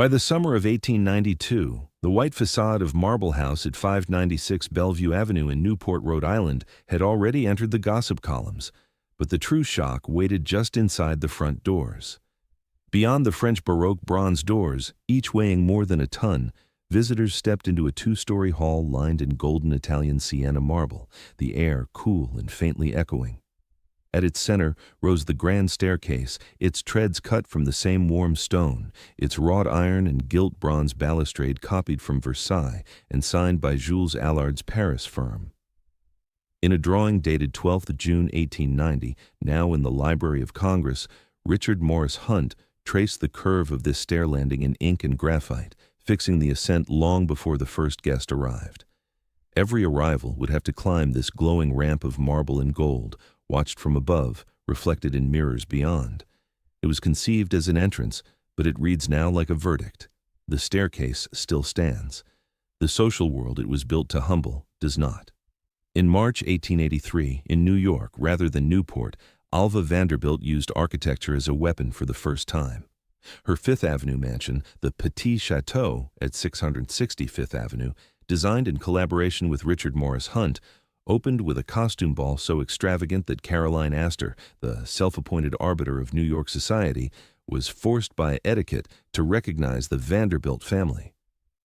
By the summer of 1892, the white façade of Marble House at 596 Bellevue Avenue in Newport, Rhode Island, had already entered the gossip columns, but the true shock waited just inside the front doors. Beyond the French Baroque bronze doors, each weighing more than a ton, visitors stepped into a two-story hall lined in golden Italian Siena marble, the air cool and faintly echoing. At its center rose the grand staircase, its treads cut from the same warm stone, its wrought-iron and gilt-bronze balustrade copied from Versailles and signed by Jules Allard's Paris firm. In a drawing dated 12th June 1890, now in the Library of Congress, Richard Morris Hunt traced the curve of this stair landing in ink and graphite, fixing the ascent long before the first guest arrived. Every arrival would have to climb this glowing ramp of marble and gold, watched from above, reflected in mirrors beyond. It was conceived as an entrance, but it reads now like a verdict. The staircase still stands. The social world it was built to humble does not. In March 1883, in New York rather than Newport, Alva Vanderbilt used architecture as a weapon for the first time. Her Fifth Avenue mansion, the Petit Chateau at 660 Fifth Avenue, designed in collaboration with Richard Morris Hunt, opened with a costume ball so extravagant that Caroline Astor, the self-appointed arbiter of New York society, was forced by etiquette to recognize the Vanderbilt family.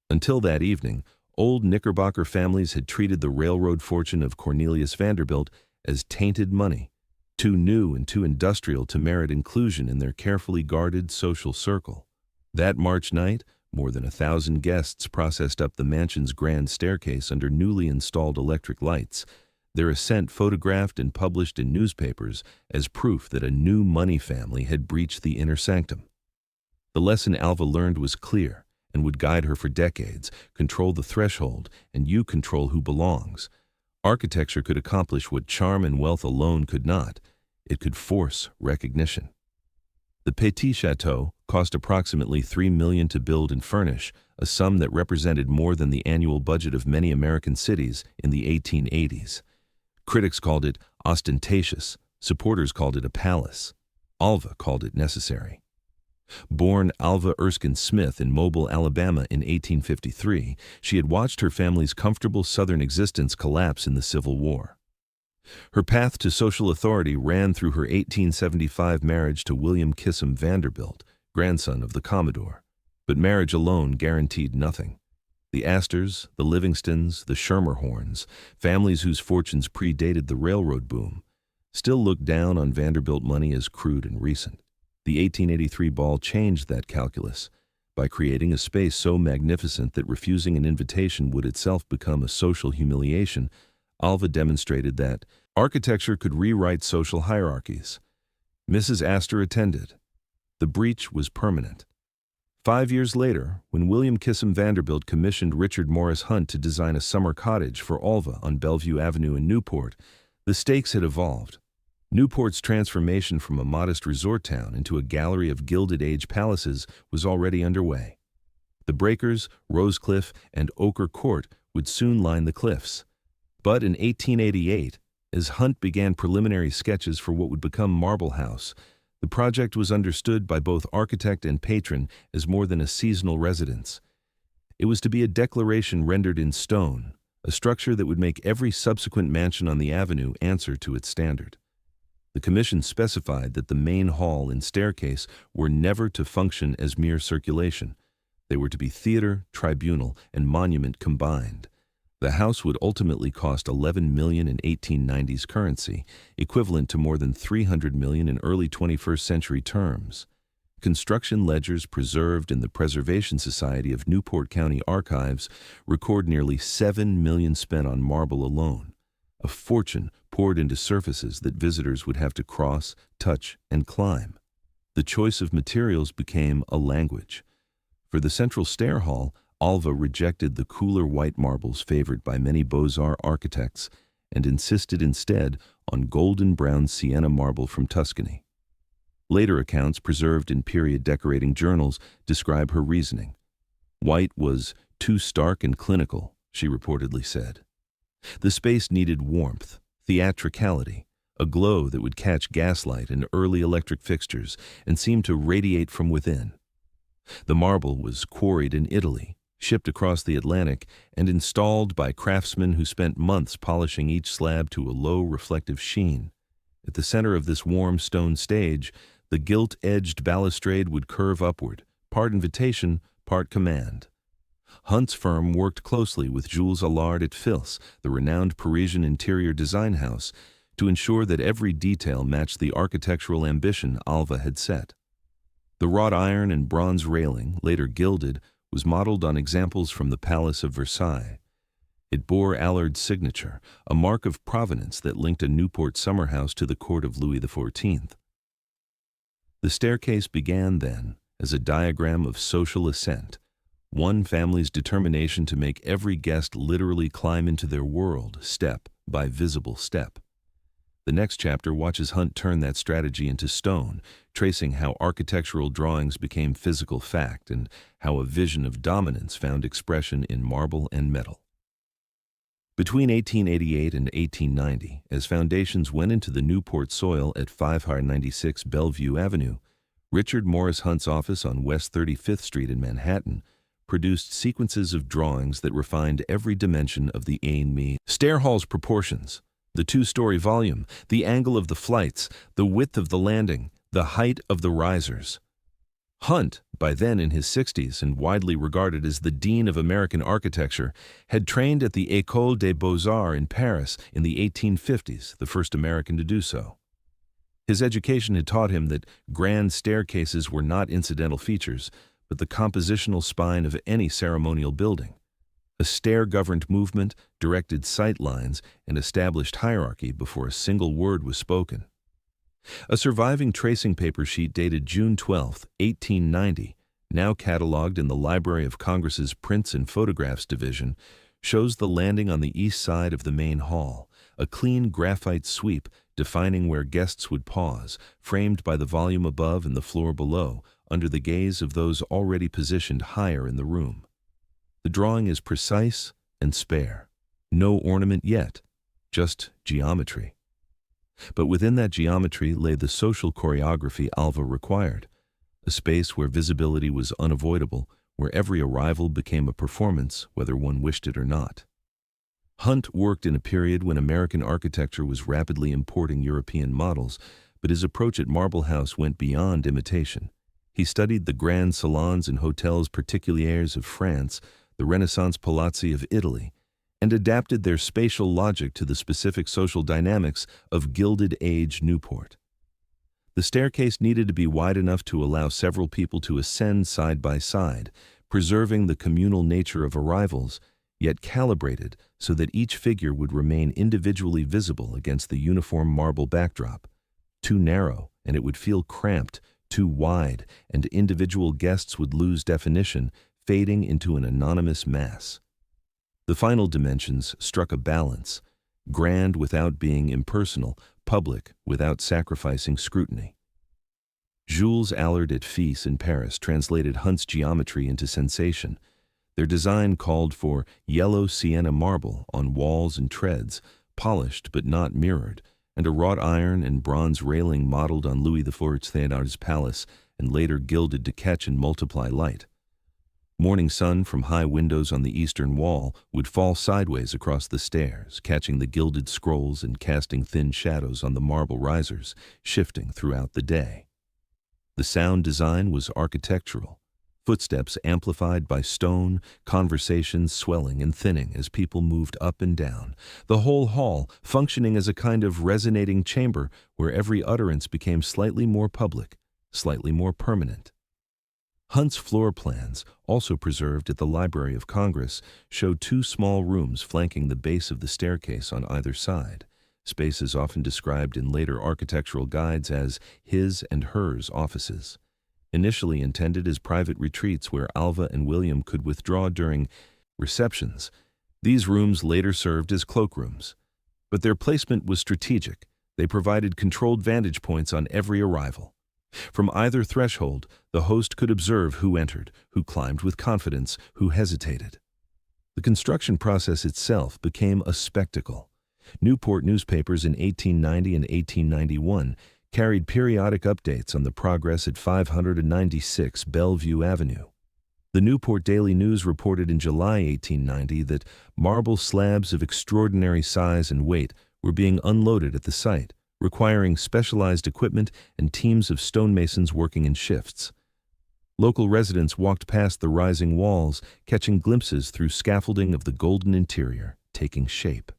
Until that evening, old Knickerbocker families had treated the railroad fortune of Cornelius Vanderbilt as tainted money, too new and too industrial to merit inclusion in their carefully guarded social circle. That March night, more than 1,000 guests processed up the mansion's grand staircase under newly installed electric lights, their ascent photographed and published in newspapers as proof that a new money family had breached the inner sanctum. The lesson Alva learned was clear and would guide her for decades: control the threshold, and you control who belongs. Architecture could accomplish what charm and wealth alone could not. It could force recognition. The Petit Chateau cost approximately $3 million to build and furnish, a sum that represented more than the annual budget of many American cities in the 1880s. Critics called it ostentatious, supporters called it a palace. Alva called it necessary. Born Alva Erskine Smith in Mobile, Alabama in 1853, she had watched her family's comfortable Southern existence collapse in the Civil War. Her path to social authority ran through her 1875 marriage to William Kissam Vanderbilt, grandson of the Commodore. But marriage alone guaranteed nothing. The Astors, the Livingstons, the Schermerhorns, families whose fortunes predated the railroad boom, still looked down on Vanderbilt money as crude and recent. The 1883 ball changed that calculus by creating a space so magnificent that refusing an invitation would itself become a social humiliation. Alva demonstrated that architecture could rewrite social hierarchies. Mrs. Astor attended. The breach was permanent. 5 years later, when William Kissam Vanderbilt commissioned Richard Morris Hunt to design a summer cottage for Alva on Bellevue Avenue in Newport, the stakes had evolved. Newport's transformation from a modest resort town into a gallery of Gilded Age palaces was already underway. The breakers, Rosecliff, and Ochre Court would soon line the cliffs. But in 1888, as Hunt began preliminary sketches for what would become Marble House, the project was understood by both architect and patron as more than a seasonal residence. It was to be a declaration rendered in stone, a structure that would make every subsequent mansion on the avenue answer to its standard. The commission specified that the main hall and staircase were never to function as mere circulation. They were to be theater, tribunal, and monument combined. The house would ultimately cost $11 million in 1890s currency, equivalent to more than $300 million in early 21st century terms. Construction ledgers preserved in the Preservation Society of Newport County Archives record nearly $7 million spent on marble alone. A fortune poured into surfaces that visitors would have to cross, touch, and climb. The choice of materials became a language. For the central stair hall, Alva rejected the cooler white marbles favored by many Beaux-Arts architects and insisted instead on golden brown sienna marble from Tuscany. Later accounts preserved in period decorating journals describe her reasoning. White was too stark and clinical, she reportedly said. The space needed warmth, theatricality, a glow that would catch gaslight and early electric fixtures and seem to radiate from within. The marble was quarried in Italy, shipped across the Atlantic, and installed by craftsmen who spent months polishing each slab to a low reflective sheen. At the center of this warm stone stage, the gilt-edged balustrade would curve upward, part invitation, part command. Hunt's firm worked closely with Jules Allard at Fils, the renowned Parisian interior design house, to ensure that every detail matched the architectural ambition Alva had set. The wrought iron and bronze railing, later gilded, was modeled on examples from the Palace of Versailles. It bore Allard's signature, a mark of provenance that linked a Newport summer house to the court of Louis XIV. The staircase began then as a diagram of social ascent, one family's determination to make every guest literally climb into their world, step by visible step. The next chapter watches Hunt turn that strategy into stone, tracing how architectural drawings became physical fact and how a vision of dominance found expression in marble and metal. Between 1888 and 1890, as foundations went into the Newport soil at 596 Bellevue Avenue, Richard Morris Hunt's office on West 35th Street in Manhattan produced sequences of drawings that refined every dimension of the ennemi. Stair hall's proportions, the two-story volume, the angle of the flights, the width of the landing, the height of the risers. Hunt, by then in his 60s and widely regarded as the dean of American architecture, had trained at the École des Beaux-Arts in Paris in the 1850s, the first American to do so. His education had taught him that grand staircases were not incidental features, but the compositional spine of any ceremonial building. A stair-governed movement directed sight lines and established hierarchy before a single word was spoken. A surviving tracing paper sheet dated June 12, 1890, now catalogued in the Library of Congress's Prints and Photographs Division, shows the landing on the east side of the main hall, a clean graphite sweep defining where guests would pause, framed by the volume above and the floor below, under the gaze of those already positioned higher in the room. The drawing is precise and spare. No ornament yet, just geometry. But within that geometry lay the social choreography Alva required, a space where visibility was unavoidable, where every arrival became a performance, whether one wished it or not. Hunt worked in a period when American architecture was rapidly importing European models, but his approach at Marble House went beyond imitation. He studied the grand salons and hotels particuliers of France, the Renaissance palazzi of Italy, and adapted their spatial logic to the specific social dynamics of Gilded Age Newport. The staircase needed to be wide enough to allow several people to ascend side by side, preserving the communal nature of arrivals, yet calibrated so that each figure would remain individually visible against the uniform marble backdrop. Too narrow, and it would feel cramped; too wide, and individual guests would lose definition, fading into an anonymous mass. The final dimensions struck a balance, grand without being impersonal, public without sacrificing scrutiny. Jules Allard at Fils in Paris translated Hunt's geometry into sensation. Their design called for yellow sienna marble on walls and treads, polished but not mirrored, and a wrought iron and bronze railing modeled on Louis XIV's palace and later gilded to catch and multiply light. Morning sun from high windows on the eastern wall would fall sideways across the stairs, catching the gilded scrolls and casting thin shadows on the marble risers, shifting throughout the day. The sound design was architectural, footsteps amplified by stone, conversations swelling and thinning as people moved up and down, the whole hall functioning as a kind of resonating chamber where every utterance became slightly more public, slightly more permanent. Hunt's floor plans, also preserved at the Library of Congress, showed two small rooms flanking the base of the staircase on either side, spaces often described in later architectural guides as his and hers offices. Initially intended as private retreats where Alva and William could withdraw during receptions, these rooms later served as cloakrooms. But their placement was strategic. They provided controlled vantage points on every arrival. From either threshold, the host could observe who entered, who climbed with confidence, who hesitated. The construction process itself became a spectacle. Newport newspapers in 1890 and 1891 carried periodic updates on the progress at 596 Bellevue Avenue. The Newport Daily News reported in July 1890 that marble slabs of extraordinary size and weight were being unloaded at the site, requiring specialized equipment and teams of stonemasons working in shifts. Local residents walked past the rising walls, catching glimpses through scaffolding of the golden interior taking shape.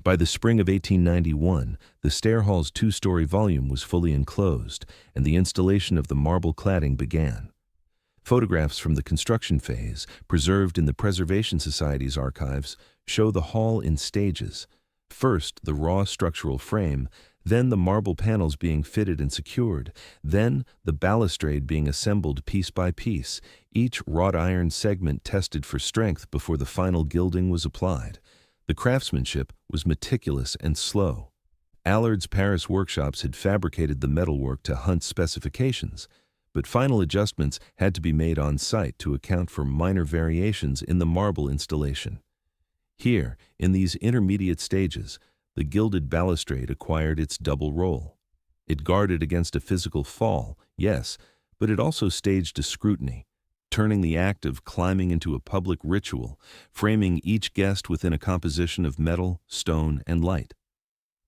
By the spring of 1891, the stair hall's two-story volume was fully enclosed, and the installation of the marble cladding began. Photographs from the construction phase, preserved in the Preservation Society's archives, show the hall in stages. First, the raw structural frame, then the marble panels being fitted and secured, then the balustrade being assembled piece by piece, each wrought-iron segment tested for strength before the final gilding was applied. The craftsmanship was meticulous and slow. Allard's Paris workshops had fabricated the metalwork to Hunt's specifications, but final adjustments had to be made on site to account for minor variations in the marble installation. Here, in these intermediate stages, the gilded balustrade acquired its double role. It guarded against a physical fall, yes, but it also staged a scrutiny, turning the act of climbing into a public ritual, framing each guest within a composition of metal, stone, and light.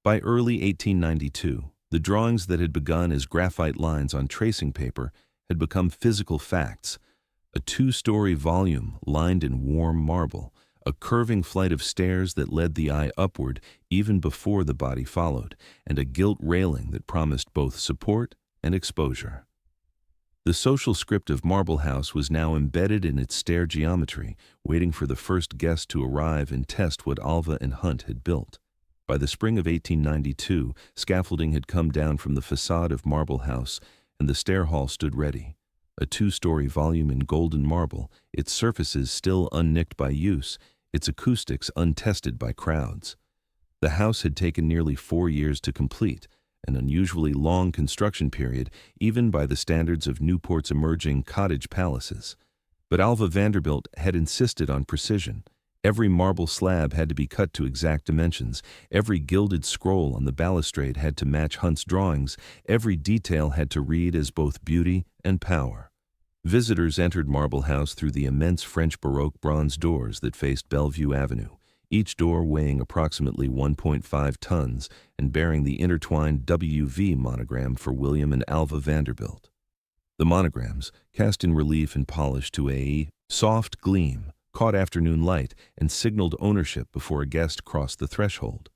By early 1892, the drawings that had begun as graphite lines on tracing paper had become physical facts. A two-story volume lined in warm marble, a curving flight of stairs that led the eye upward even before the body followed, and a gilt railing that promised both support and exposure. The social script of Marble House was now embedded in its stair geometry, waiting for the first guest to arrive and test what Alva and Hunt had built. By the spring of 1892, scaffolding had come down from the façade of Marble House, and the stair hall stood ready. A two-story volume in golden marble, its surfaces still unnicked by use, its acoustics untested by crowds. The house had taken nearly 4 years to complete, an unusually long construction period, even by the standards of Newport's emerging cottage palaces. But Alva Vanderbilt had insisted on precision. Every marble slab had to be cut to exact dimensions, every gilded scroll on the balustrade had to match Hunt's drawings, every detail had to read as both beauty and power. Visitors entered Marble House through the immense French Baroque bronze doors that faced Bellevue Avenue, each door weighing approximately 1.5 tons and bearing the intertwined WV monogram for William and Alva Vanderbilt. The monograms, cast in relief and polished to a soft gleam, caught afternoon light and signaled ownership before a guest crossed the threshold.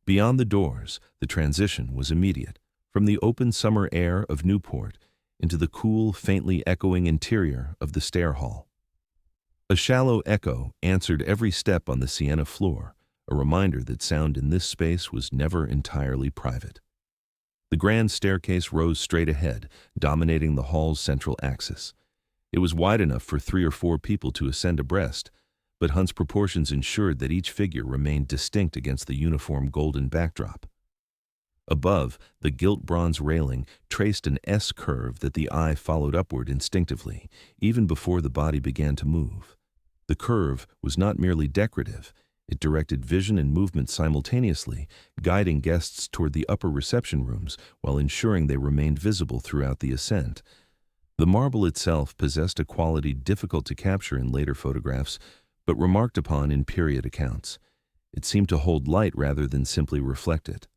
Beyond the doors, the transition was immediate, from the open summer air of Newport into the cool, faintly echoing interior of the stair hall. A shallow echo answered every step on the Siena floor, a reminder that sound in this space was never entirely private. The grand staircase rose straight ahead, dominating the hall's central axis. It was wide enough for 3 or 4 people to ascend abreast, but Hunt's proportions ensured that each figure remained distinct against the uniform golden backdrop. Above, the gilt-bronze railing traced an S-curve that the eye followed upward instinctively, even before the body began to move. The curve was not merely decorative, it directed vision and movement simultaneously, guiding guests toward the upper reception rooms while ensuring they remained visible throughout the ascent. The marble itself possessed a quality difficult to capture in later photographs, but remarked upon in period accounts. It seemed to hold light rather than simply reflect it.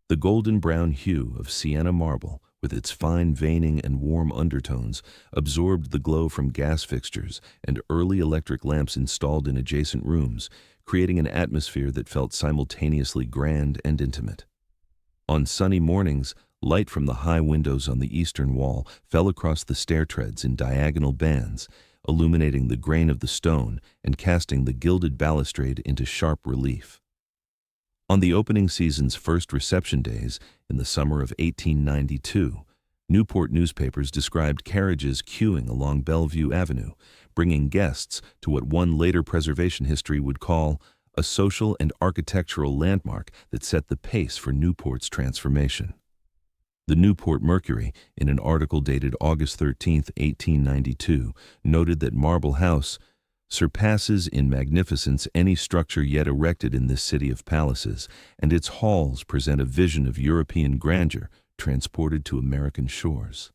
The golden-brown hue of Siena marble, with its fine veining and warm undertones, absorbed the glow from gas fixtures and early electric lamps installed in adjacent rooms, creating an atmosphere that felt simultaneously grand and intimate. On sunny mornings, light from the high windows on the eastern wall fell across the stair treads in diagonal bands, illuminating the grain of the stone and casting the gilded balustrade into sharp relief. On the opening season's first reception days in the summer of 1892, Newport newspapers described carriages queuing along Bellevue Avenue, bringing guests to what one later preservation history would call a social and architectural landmark that set the pace for Newport's transformation. The Newport Mercury, in an article dated August 13, 1892, noted that Marble House surpasses in magnificence any structure yet erected in this city of palaces, and its halls present a vision of European grandeur transported to American shores.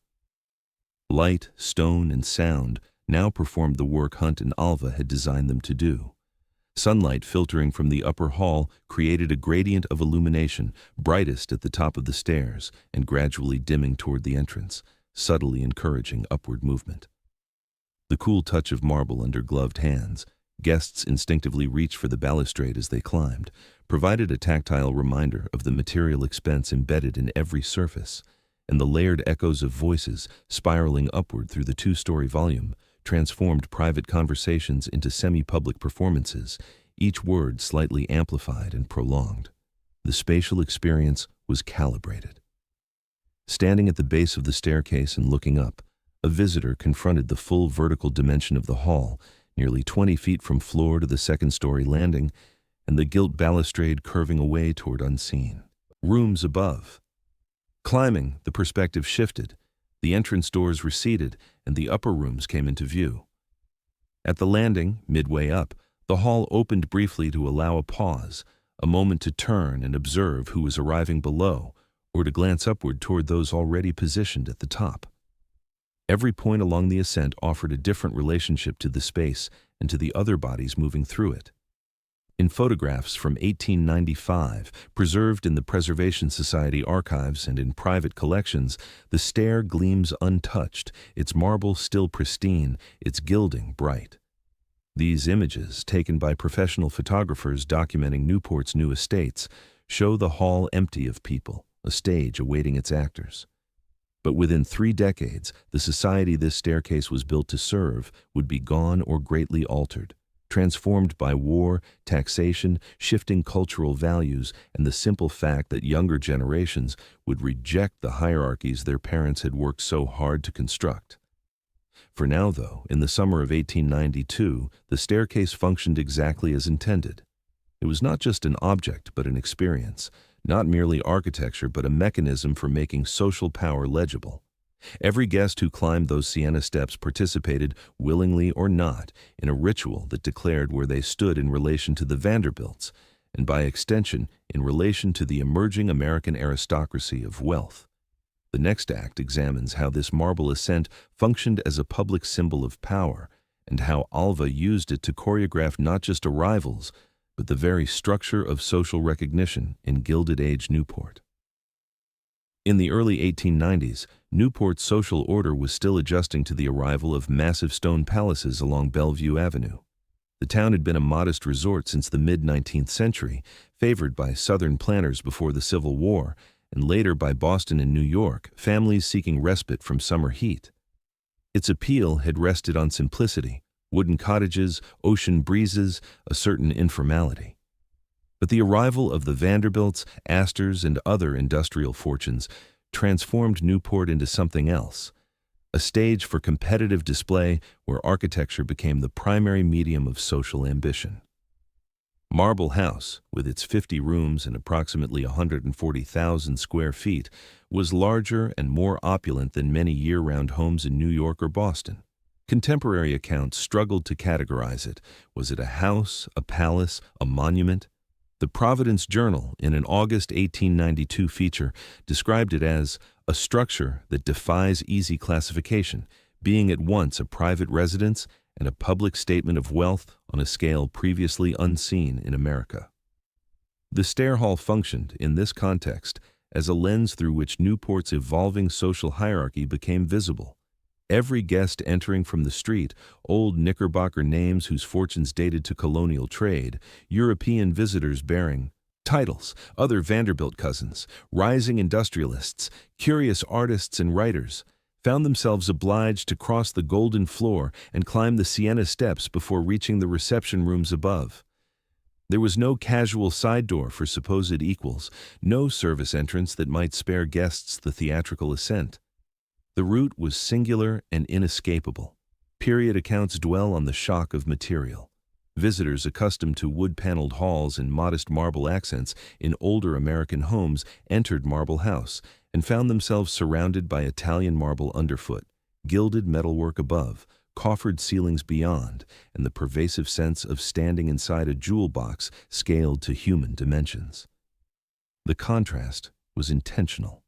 Light, stone, and sound now performed the work Hunt and Alva had designed them to do. Sunlight filtering from the upper hall created a gradient of illumination, brightest at the top of the stairs and gradually dimming toward the entrance, subtly encouraging upward movement. The cool touch of marble under gloved hands, guests instinctively reached for the balustrade as they climbed, provided a tactile reminder of the material expense embedded in every surface, and the layered echoes of voices spiraling upward through the two-story volume transformed private conversations into semi-public performances, each word slightly amplified and prolonged. The spatial experience was calibrated. Standing at the base of the staircase and looking up, a visitor confronted the full vertical dimension of the hall, nearly 20 feet from floor to the second-story landing, and the gilt balustrade curving away toward unseen rooms above. Climbing, the perspective shifted. The entrance doors receded, and the upper rooms came into view. At the landing, midway up, the hall opened briefly to allow a pause, a moment to turn and observe who was arriving below, or to glance upward toward those already positioned at the top. Every point along the ascent offered a different relationship to the space and to the other bodies moving through it. In photographs from 1895, preserved in the Preservation Society archives and in private collections, the stair gleams untouched, its marble still pristine, its gilding bright. These images, taken by professional photographers documenting Newport's new estates, show the hall empty of people, a stage awaiting its actors. But within 3 decades, the society this staircase was built to serve would be gone or greatly altered, transformed by war, taxation, shifting cultural values, and the simple fact that younger generations would reject the hierarchies their parents had worked so hard to construct. For now, though, in the summer of 1892, the staircase functioned exactly as intended. It was not just an object, but an experience, not merely architecture, but a mechanism for making social power legible. Every guest who climbed those Siena steps participated, willingly or not, in a ritual that declared where they stood in relation to the Vanderbilts, and by extension, in relation to the emerging American aristocracy of wealth. The next act examines how this marble ascent functioned as a public symbol of power, and how Alva used it to choreograph not just arrivals, but the very structure of social recognition in Gilded Age Newport. In the early 1890s, Newport's social order was still adjusting to the arrival of massive stone palaces along Bellevue Avenue. The town had been a modest resort since the mid-19th century, favored by Southern planters before the Civil War, and later by Boston and New York, families seeking respite from summer heat. Its appeal had rested on simplicity, wooden cottages, ocean breezes, a certain informality. But the arrival of the Vanderbilts, Astors, and other industrial fortunes transformed Newport into something else, a stage for competitive display where architecture became the primary medium of social ambition. Marble House, with its 50 rooms and approximately 140,000 square feet, was larger and more opulent than many year-round homes in New York or Boston. Contemporary accounts struggled to categorize it. Was it a house, a palace, a monument? The Providence Journal, in an August 1892 feature, described it as a structure that defies easy classification, being at once a private residence and a public statement of wealth on a scale previously unseen in America. The stair hall functioned, in this context, as a lens through which Newport's evolving social hierarchy became visible. Every guest entering from the street, old Knickerbocker names whose fortunes dated to colonial trade, European visitors bearing titles, other Vanderbilt cousins, rising industrialists, curious artists and writers, found themselves obliged to cross the golden floor and climb the Siena steps before reaching the reception rooms above. There was no casual side door for supposed equals, no service entrance that might spare guests the theatrical ascent. The route was singular and inescapable. Period accounts dwell on the shock of material. Visitors accustomed to wood-paneled halls and modest marble accents in older American homes entered Marble House and found themselves surrounded by Italian marble underfoot, gilded metalwork above, coffered ceilings beyond, and the pervasive sense of standing inside a jewel box scaled to human dimensions. The contrast was intentional.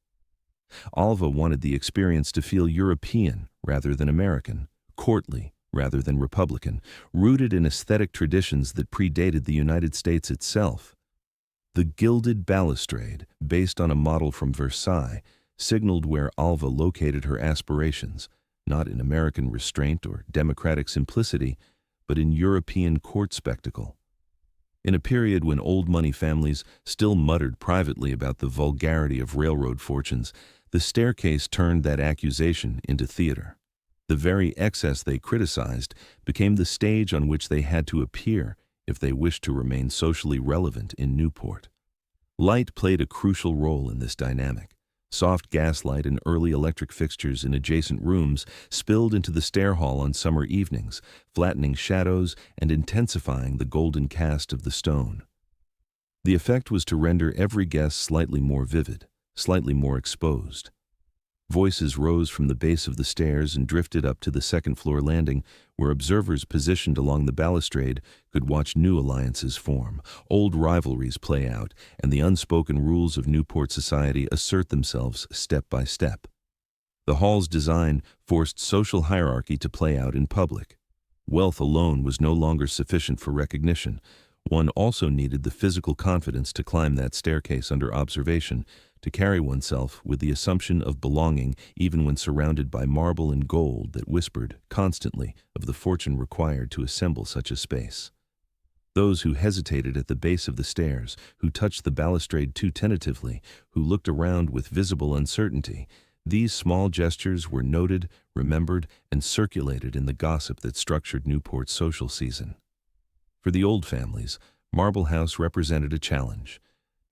Alva wanted the experience to feel European rather than American, courtly rather than Republican, rooted in aesthetic traditions that predated the United States itself. The gilded balustrade, based on a model from Versailles, signaled where Alva located her aspirations, not in American restraint or democratic simplicity, but in European court spectacle. In a period when old money families still muttered privately about the vulgarity of railroad fortunes, the staircase turned that accusation into theater. The very excess they criticized became the stage on which they had to appear if they wished to remain socially relevant in Newport. Light played a crucial role in this dynamic. Soft gaslight and early electric fixtures in adjacent rooms spilled into the stair hall on summer evenings, flattening shadows and intensifying the golden cast of the stone. The effect was to render every guest slightly more vivid, slightly more exposed. Voices rose from the base of the stairs and drifted up to the second-floor landing, where observers positioned along the balustrade could watch new alliances form, old rivalries play out, and the unspoken rules of Newport society assert themselves step by step. The hall's design forced social hierarchy to play out in public. Wealth alone was no longer sufficient for recognition. One also needed the physical confidence to climb that staircase under observation, to carry oneself with the assumption of belonging even when surrounded by marble and gold that whispered constantly of the fortune required to assemble such a space. Those who hesitated at the base of the stairs, who touched the balustrade too tentatively, who looked around with visible uncertainty, these small gestures were noted, remembered, and circulated in the gossip that structured Newport's social season. For the old families, Marble House represented a challenge.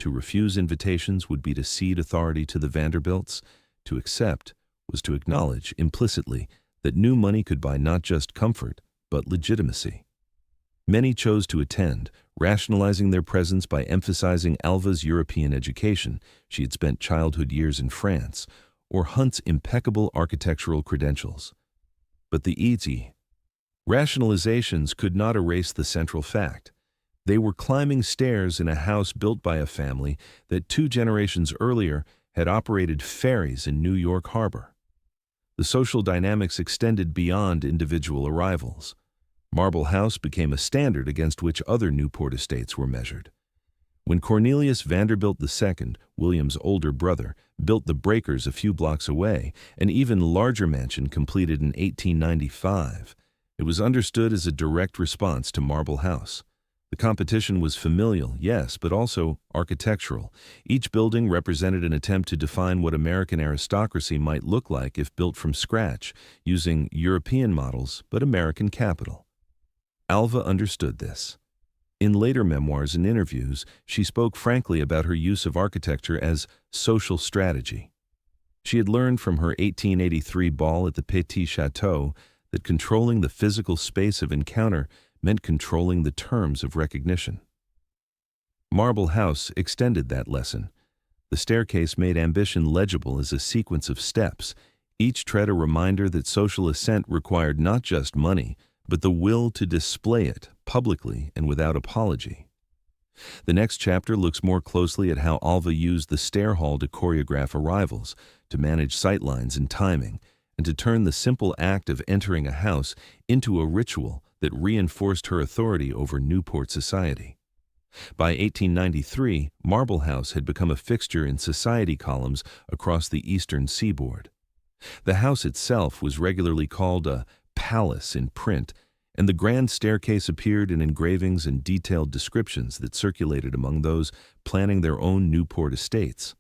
To refuse invitations would be to cede authority to the Vanderbilts. To accept was to acknowledge implicitly that new money could buy not just comfort, but legitimacy. Many chose to attend, rationalizing their presence by emphasizing Alva's European education — she had spent childhood years in France — or Hunt's impeccable architectural credentials. But the easy rationalizations could not erase the central fact. They were climbing stairs in a house built by a family that 2 generations earlier had operated ferries in New York Harbor. The social dynamics extended beyond individual arrivals. Marble House became a standard against which other Newport estates were measured. When Cornelius Vanderbilt II, William's older brother, built the breakers a few blocks away, an even larger mansion completed in 1895, it was understood as a direct response to Marble House. The competition was familial, yes, but also architectural. Each building represented an attempt to define what American aristocracy might look like if built from scratch, using European models but American capital. Alva understood this. In later memoirs and interviews, she spoke frankly about her use of architecture as social strategy. She had learned from her 1883 ball at the Petit Chateau that controlling the physical space of encounter meant controlling the terms of recognition. Marble House extended that lesson. The staircase made ambition legible as a sequence of steps, each tread a reminder that social ascent required not just money, but the will to display it publicly and without apology. The next chapter looks more closely at how Alva used the stair hall to choreograph arrivals, to manage sightlines and timing, and to turn the simple act of entering a house into a ritual that reinforced her authority over Newport society. By 1893, Marble House had become a fixture in society columns across the eastern seaboard. The house itself was regularly called a palace in print, and the grand staircase appeared in engravings and detailed descriptions that circulated among those planning their own Newport estates.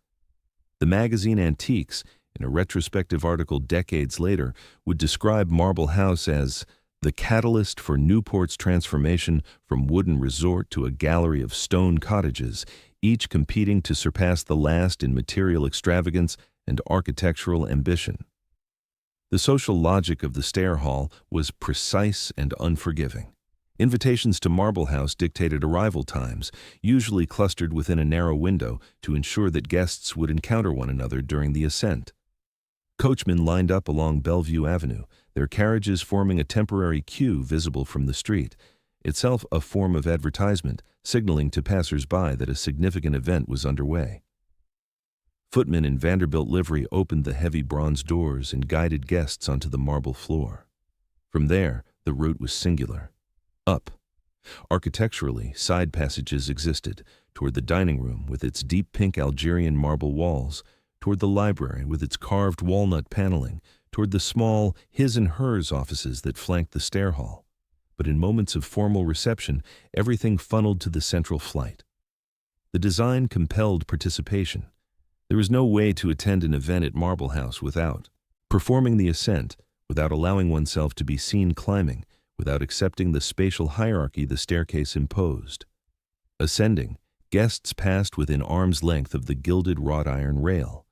The magazine Antiques, in a retrospective article decades later, would describe Marble House as the catalyst for Newport's transformation from wooden resort to a gallery of stone cottages, each competing to surpass the last in material extravagance and architectural ambition. The social logic of the stair hall was precise and unforgiving. Invitations to Marble House dictated arrival times, usually clustered within a narrow window to ensure that guests would encounter one another during the ascent. Coachmen lined up along Bellevue Avenue, their carriages forming a temporary queue visible from the street, itself a form of advertisement, signaling to passers-by that a significant event was underway. Footmen in Vanderbilt livery opened the heavy bronze doors and guided guests onto the marble floor. From there, the route was singular. Up. Architecturally, side passages existed, toward the dining room with its deep pink Algerian marble walls, toward the library with its carved walnut paneling, toward the small his and hers offices that flanked the stair hall. But in moments of formal reception, everything funneled to the central flight. The design compelled participation. There was no way to attend an event at Marble House without performing the ascent, without allowing oneself to be seen climbing, without accepting the spatial hierarchy the staircase imposed. Ascending, guests passed within arm's length of the gilded wrought-iron rail.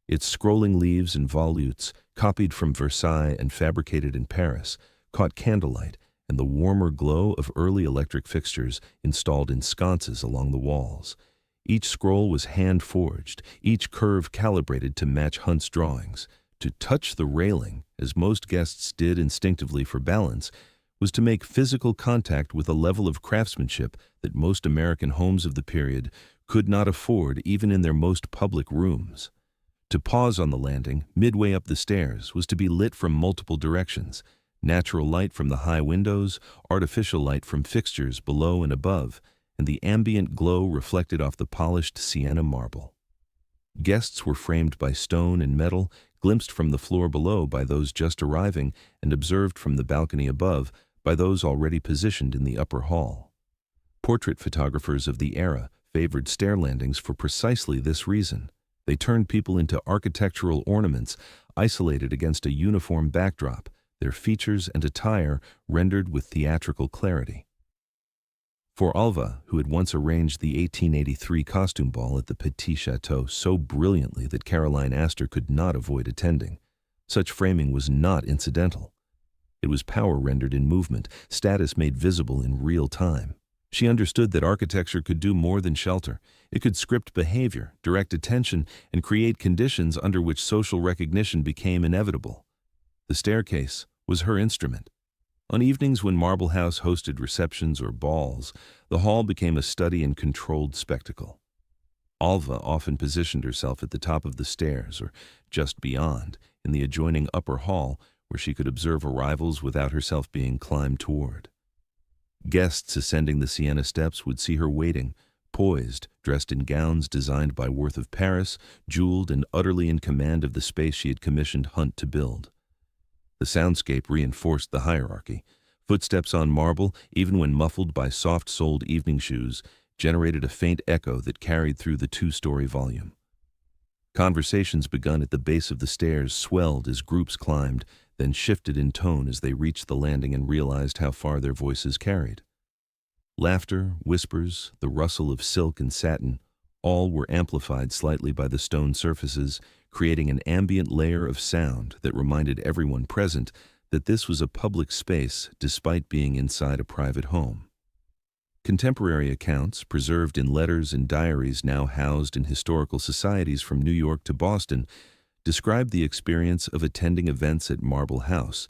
Its scrolling leaves and volutes, copied from Versailles and fabricated in Paris, caught candlelight and the warmer glow of early electric fixtures installed in sconces along the walls. Each scroll was hand-forged, each curve calibrated to match Hunt's drawings. To touch the railing, as most guests did instinctively for balance, was to make physical contact with a level of craftsmanship that most American homes of the period could not afford even in their most public rooms. To pause on the landing, midway up the stairs, was to be lit from multiple directions: natural light from the high windows, artificial light from fixtures below and above, and the ambient glow reflected off the polished Siena marble. Guests were framed by stone and metal, glimpsed from the floor below by those just arriving, and observed from the balcony above by those already positioned in the upper hall. Portrait photographers of the era favored stair landings for precisely this reason. They turned people into architectural ornaments, isolated against a uniform backdrop, their features and attire rendered with theatrical clarity. For Alva, who had once arranged the 1883 costume ball at the Petit Chateau so brilliantly that Caroline Astor could not avoid attending, such framing was not incidental. It was power rendered in movement, status made visible in real time. She understood that architecture could do more than shelter. It could script behavior, direct attention, and create conditions under which social recognition became inevitable. The staircase was her instrument. On evenings when Marble House hosted receptions or balls, the hall became a study in controlled spectacle. Alva often positioned herself at the top of the stairs, or just beyond, in the adjoining upper hall, where she could observe arrivals without herself being climbed toward. Guests ascending the Siena steps would see her waiting, poised, dressed in gowns designed by Worth of Paris, jeweled and utterly in command of the space she had commissioned Hunt to build. The soundscape reinforced the hierarchy. Footsteps on marble, even when muffled by soft-soled evening shoes, generated a faint echo that carried through the two-story volume. Conversations begun at the base of the stairs swelled as groups climbed, then shifted in tone as they reached the landing and realized how far their voices carried. Laughter, whispers, the rustle of silk and satin, all were amplified slightly by the stone surfaces, creating an ambient layer of sound that reminded everyone present that this was a public space despite being inside a private home. Contemporary accounts, preserved in letters and diaries now housed in historical societies from New York to Boston, describe the experience of attending events at Marble House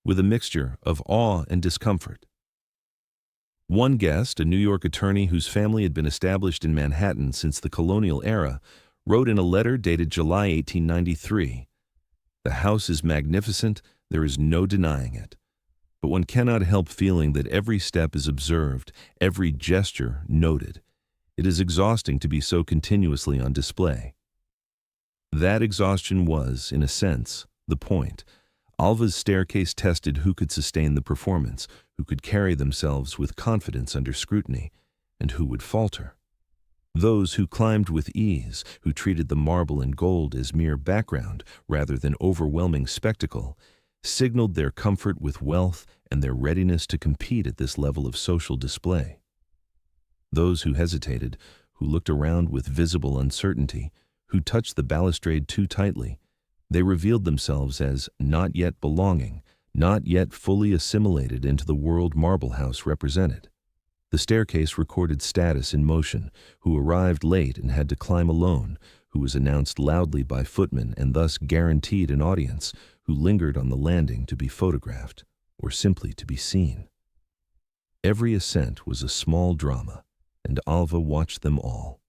with a mixture of awe and discomfort. One guest, a New York attorney whose family had been established in Manhattan since the colonial era, wrote in a letter dated July 1893, "The house is magnificent, there is no denying it. But one cannot help feeling that every step is observed, every gesture noted. It is exhausting to be so continuously on display." That exhaustion was, in a sense, the point. Alva's staircase tested who could sustain the performance, who could carry themselves with confidence under scrutiny, and who would falter. Those who climbed with ease, who treated the marble and gold as mere background rather than overwhelming spectacle, signaled their comfort with wealth and their readiness to compete at this level of social display. Those who hesitated, who looked around with visible uncertainty, who touched the balustrade too tightly, they revealed themselves as not yet belonging, not yet fully assimilated into the world Marble House represented. The staircase recorded status in motion, who arrived late and had to climb alone, who was announced loudly by footmen and thus guaranteed an audience, who lingered on the landing to be photographed or simply to be seen. Every ascent was a small drama, and Alva watched them all.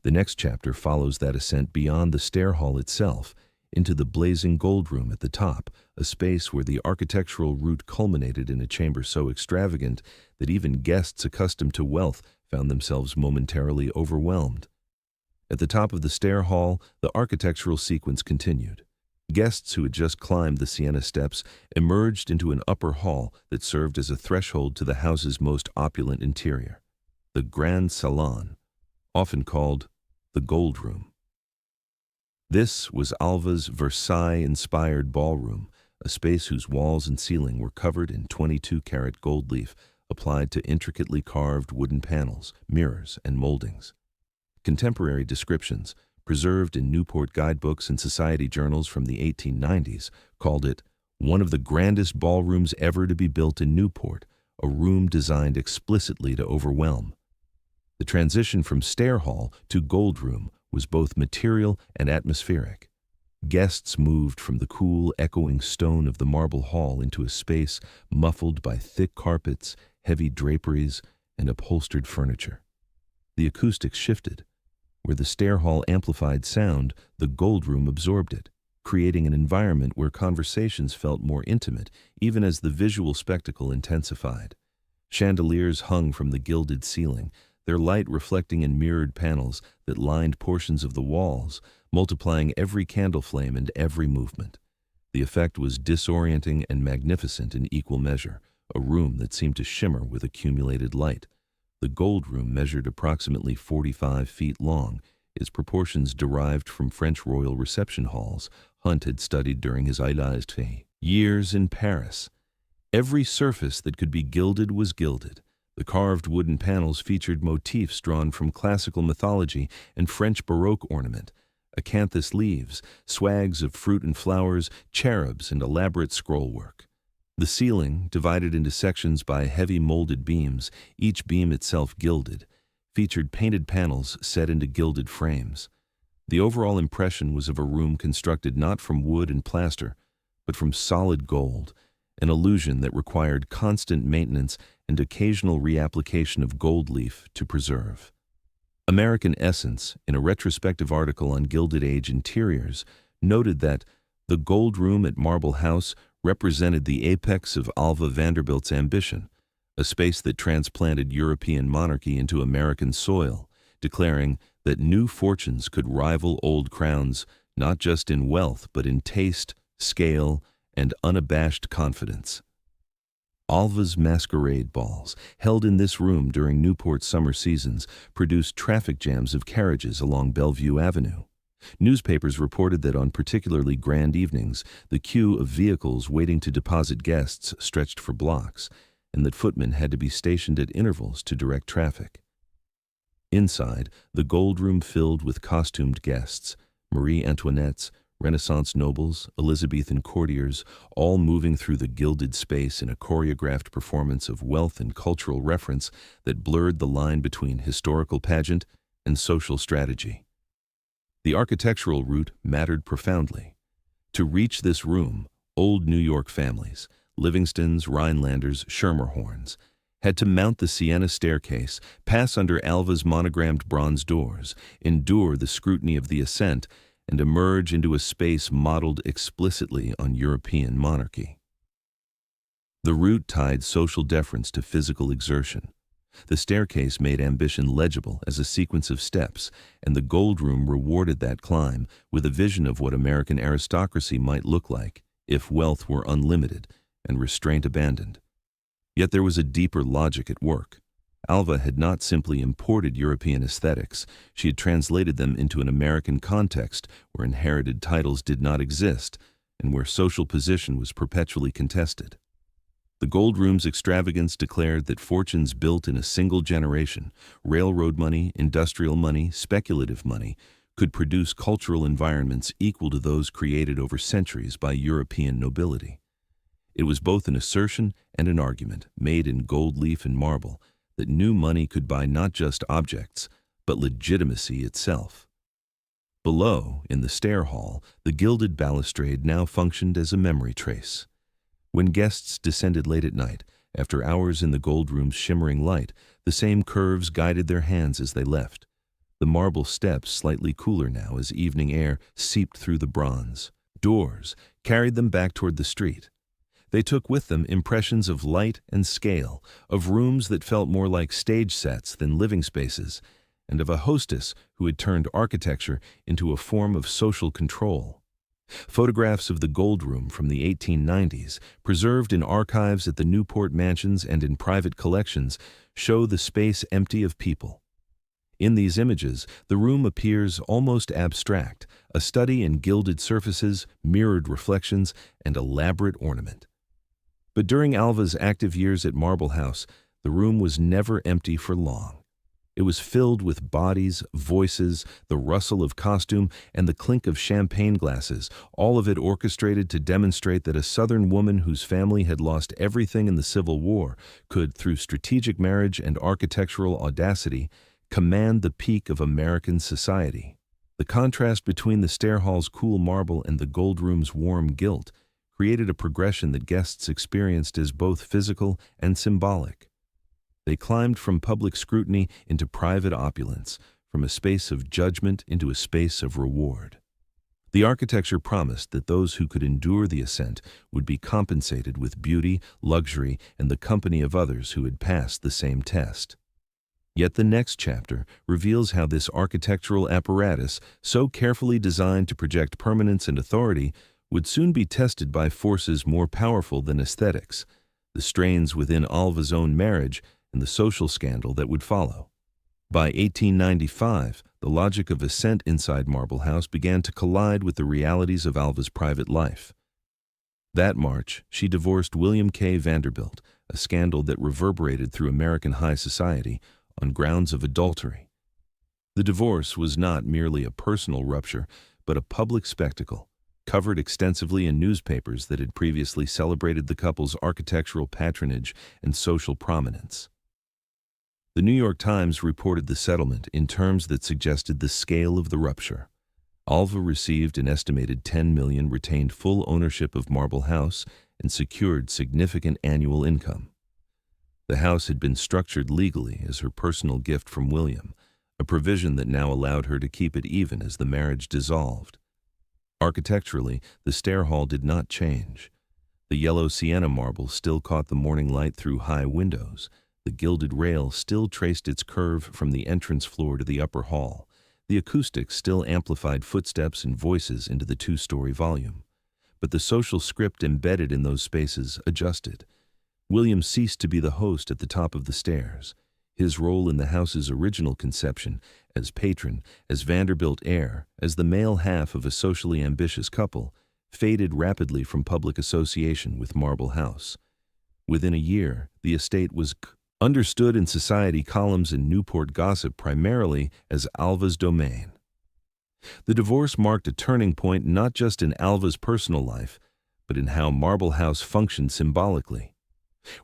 The next chapter follows that ascent beyond the stair hall itself into the blazing gold room at the top, a space where the architectural route culminated in a chamber so extravagant that even guests accustomed to wealth found themselves momentarily overwhelmed. At the top of the stair hall, the architectural sequence continued. Guests who had just climbed the Siena steps emerged into an upper hall that served as a threshold to the house's most opulent interior, the Grand Salon, often called the Gold Room. This was Alva's Versailles-inspired ballroom, a space whose walls and ceiling were covered in 22-karat gold leaf applied to intricately carved wooden panels, mirrors, and moldings. Contemporary descriptions, preserved in Newport guidebooks and society journals from the 1890s, called it one of the grandest ballrooms ever to be built in Newport, a room designed explicitly to overwhelm. The transition from stair hall to gold room was both material and atmospheric. Guests moved from the cool, echoing stone of the marble hall into a space muffled by thick carpets, heavy draperies, and upholstered furniture. The acoustics shifted. Where the stair hall amplified sound, the gold room absorbed it, creating an environment where conversations felt more intimate, even as the visual spectacle intensified. Chandeliers hung from the gilded ceiling, their light reflecting in mirrored panels that lined portions of the walls, multiplying every candle flame and every movement. The effect was disorienting and magnificent in equal measure, a room that seemed to shimmer with accumulated light. The gold room measured approximately 45 feet long, its proportions derived from French royal reception halls Hunt had studied during his years in Paris. Every surface that could be gilded was gilded. The carved wooden panels featured motifs drawn from classical mythology and French Baroque ornament, acanthus leaves, swags of fruit and flowers, cherubs, and elaborate scrollwork. The ceiling, divided into sections by heavy molded beams, each beam itself gilded, featured painted panels set into gilded frames. The overall impression was of a room constructed not from wood and plaster, but from solid gold, an illusion that required constant maintenance and occasional reapplication of gold leaf to preserve. American Essence, in a retrospective article on Gilded Age interiors, noted that the gold room at Marble House represented the apex of Alva Vanderbilt's ambition, a space that transplanted European monarchy into American soil, declaring that new fortunes could rival old crowns not just in wealth but in taste, scale, and unabashed confidence. Alva's masquerade balls, held in this room during Newport's summer seasons, produced traffic jams of carriages along Bellevue Avenue. Newspapers reported that on particularly grand evenings, the queue of vehicles waiting to deposit guests stretched for blocks, and that footmen had to be stationed at intervals to direct traffic. Inside, the gold room filled with costumed guests, Marie Antoinettes, Renaissance nobles, Elizabethan courtiers, all moving through the gilded space in a choreographed performance of wealth and cultural reference that blurred the line between historical pageant and social strategy. The architectural route mattered profoundly. To reach this room, old New York families, Livingstons, Rhinelanders, Schermerhorns, had to mount the Siena staircase, pass under Alva's monogrammed bronze doors, endure the scrutiny of the ascent, and emerge into a space modeled explicitly on European monarchy. The route tied social deference to physical exertion. The staircase made ambition legible as a sequence of steps, and the gold room rewarded that climb with a vision of what American aristocracy might look like if wealth were unlimited and restraint abandoned. Yet there was a deeper logic at work. Alva had not simply imported European aesthetics, she had translated them into an American context where inherited titles did not exist and where social position was perpetually contested. The gold room's extravagance declared that fortunes built in a single generation, railroad money, industrial money, speculative money, could produce cultural environments equal to those created over centuries by European nobility. It was both an assertion and an argument, made in gold leaf and marble, that new money could buy not just objects, but legitimacy itself. Below, in the stair hall, the gilded balustrade now functioned as a memory trace. When guests descended late at night, after hours in the gold room's shimmering light, the same curves guided their hands as they left. The marble steps slightly cooler now as evening air seeped through the bronze. Doors carried them back toward the street. They took with them impressions of light and scale, of rooms that felt more like stage sets than living spaces, and of a hostess who had turned architecture into a form of social control. Photographs of the gold room from the 1890s, preserved in archives at the Newport mansions and in private collections, show the space empty of people. In these images, the room appears almost abstract, a study in gilded surfaces, mirrored reflections, and elaborate ornament. But during Alva's active years at Marble House, the room was never empty for long. It was filled with bodies, voices, the rustle of costume, and the clink of champagne glasses, all of it orchestrated to demonstrate that a Southern woman whose family had lost everything in the Civil War could, through strategic marriage and architectural audacity, command the peak of American society. The contrast between the stair hall's cool marble and the gold room's warm gilt created a progression that guests experienced as both physical and symbolic. They climbed from public scrutiny into private opulence, from a space of judgment into a space of reward. The architecture promised that those who could endure the ascent would be compensated with beauty, luxury, and the company of others who had passed the same test. Yet the next chapter reveals how this architectural apparatus, so carefully designed to project permanence and authority, would soon be tested by forces more powerful than aesthetics, the strains within Alva's own marriage, and the social scandal that would follow. By 1895, the logic of ascent inside Marble House began to collide with the realities of Alva's private life. That March, she divorced William K. Vanderbilt, a scandal that reverberated through American high society on grounds of adultery. The divorce was not merely a personal rupture, but a public spectacle, covered extensively in newspapers that had previously celebrated the couple's architectural patronage and social prominence. The New York Times reported the settlement in terms that suggested the scale of the rupture. Alva received an estimated $10 million, retained full ownership of Marble House, and secured significant annual income. The house had been structured legally as her personal gift from William, a provision that now allowed her to keep it even as the marriage dissolved. Architecturally, the stair hall did not change. The yellow sienna marble still caught the morning light through high windows. The gilded rail still traced its curve from the entrance floor to the upper hall. The acoustics still amplified footsteps and voices into the two-story volume. But the social script embedded in those spaces adjusted. William ceased to be the host at the top of the stairs. His role in the house's original conception, as patron, as Vanderbilt heir, as the male half of a socially ambitious couple, faded rapidly from public association with Marble House. Within a year, the estate was understood in society columns and Newport gossip primarily as Alva's domain. The divorce marked a turning point not just in Alva's personal life, but in how Marble House functioned symbolically.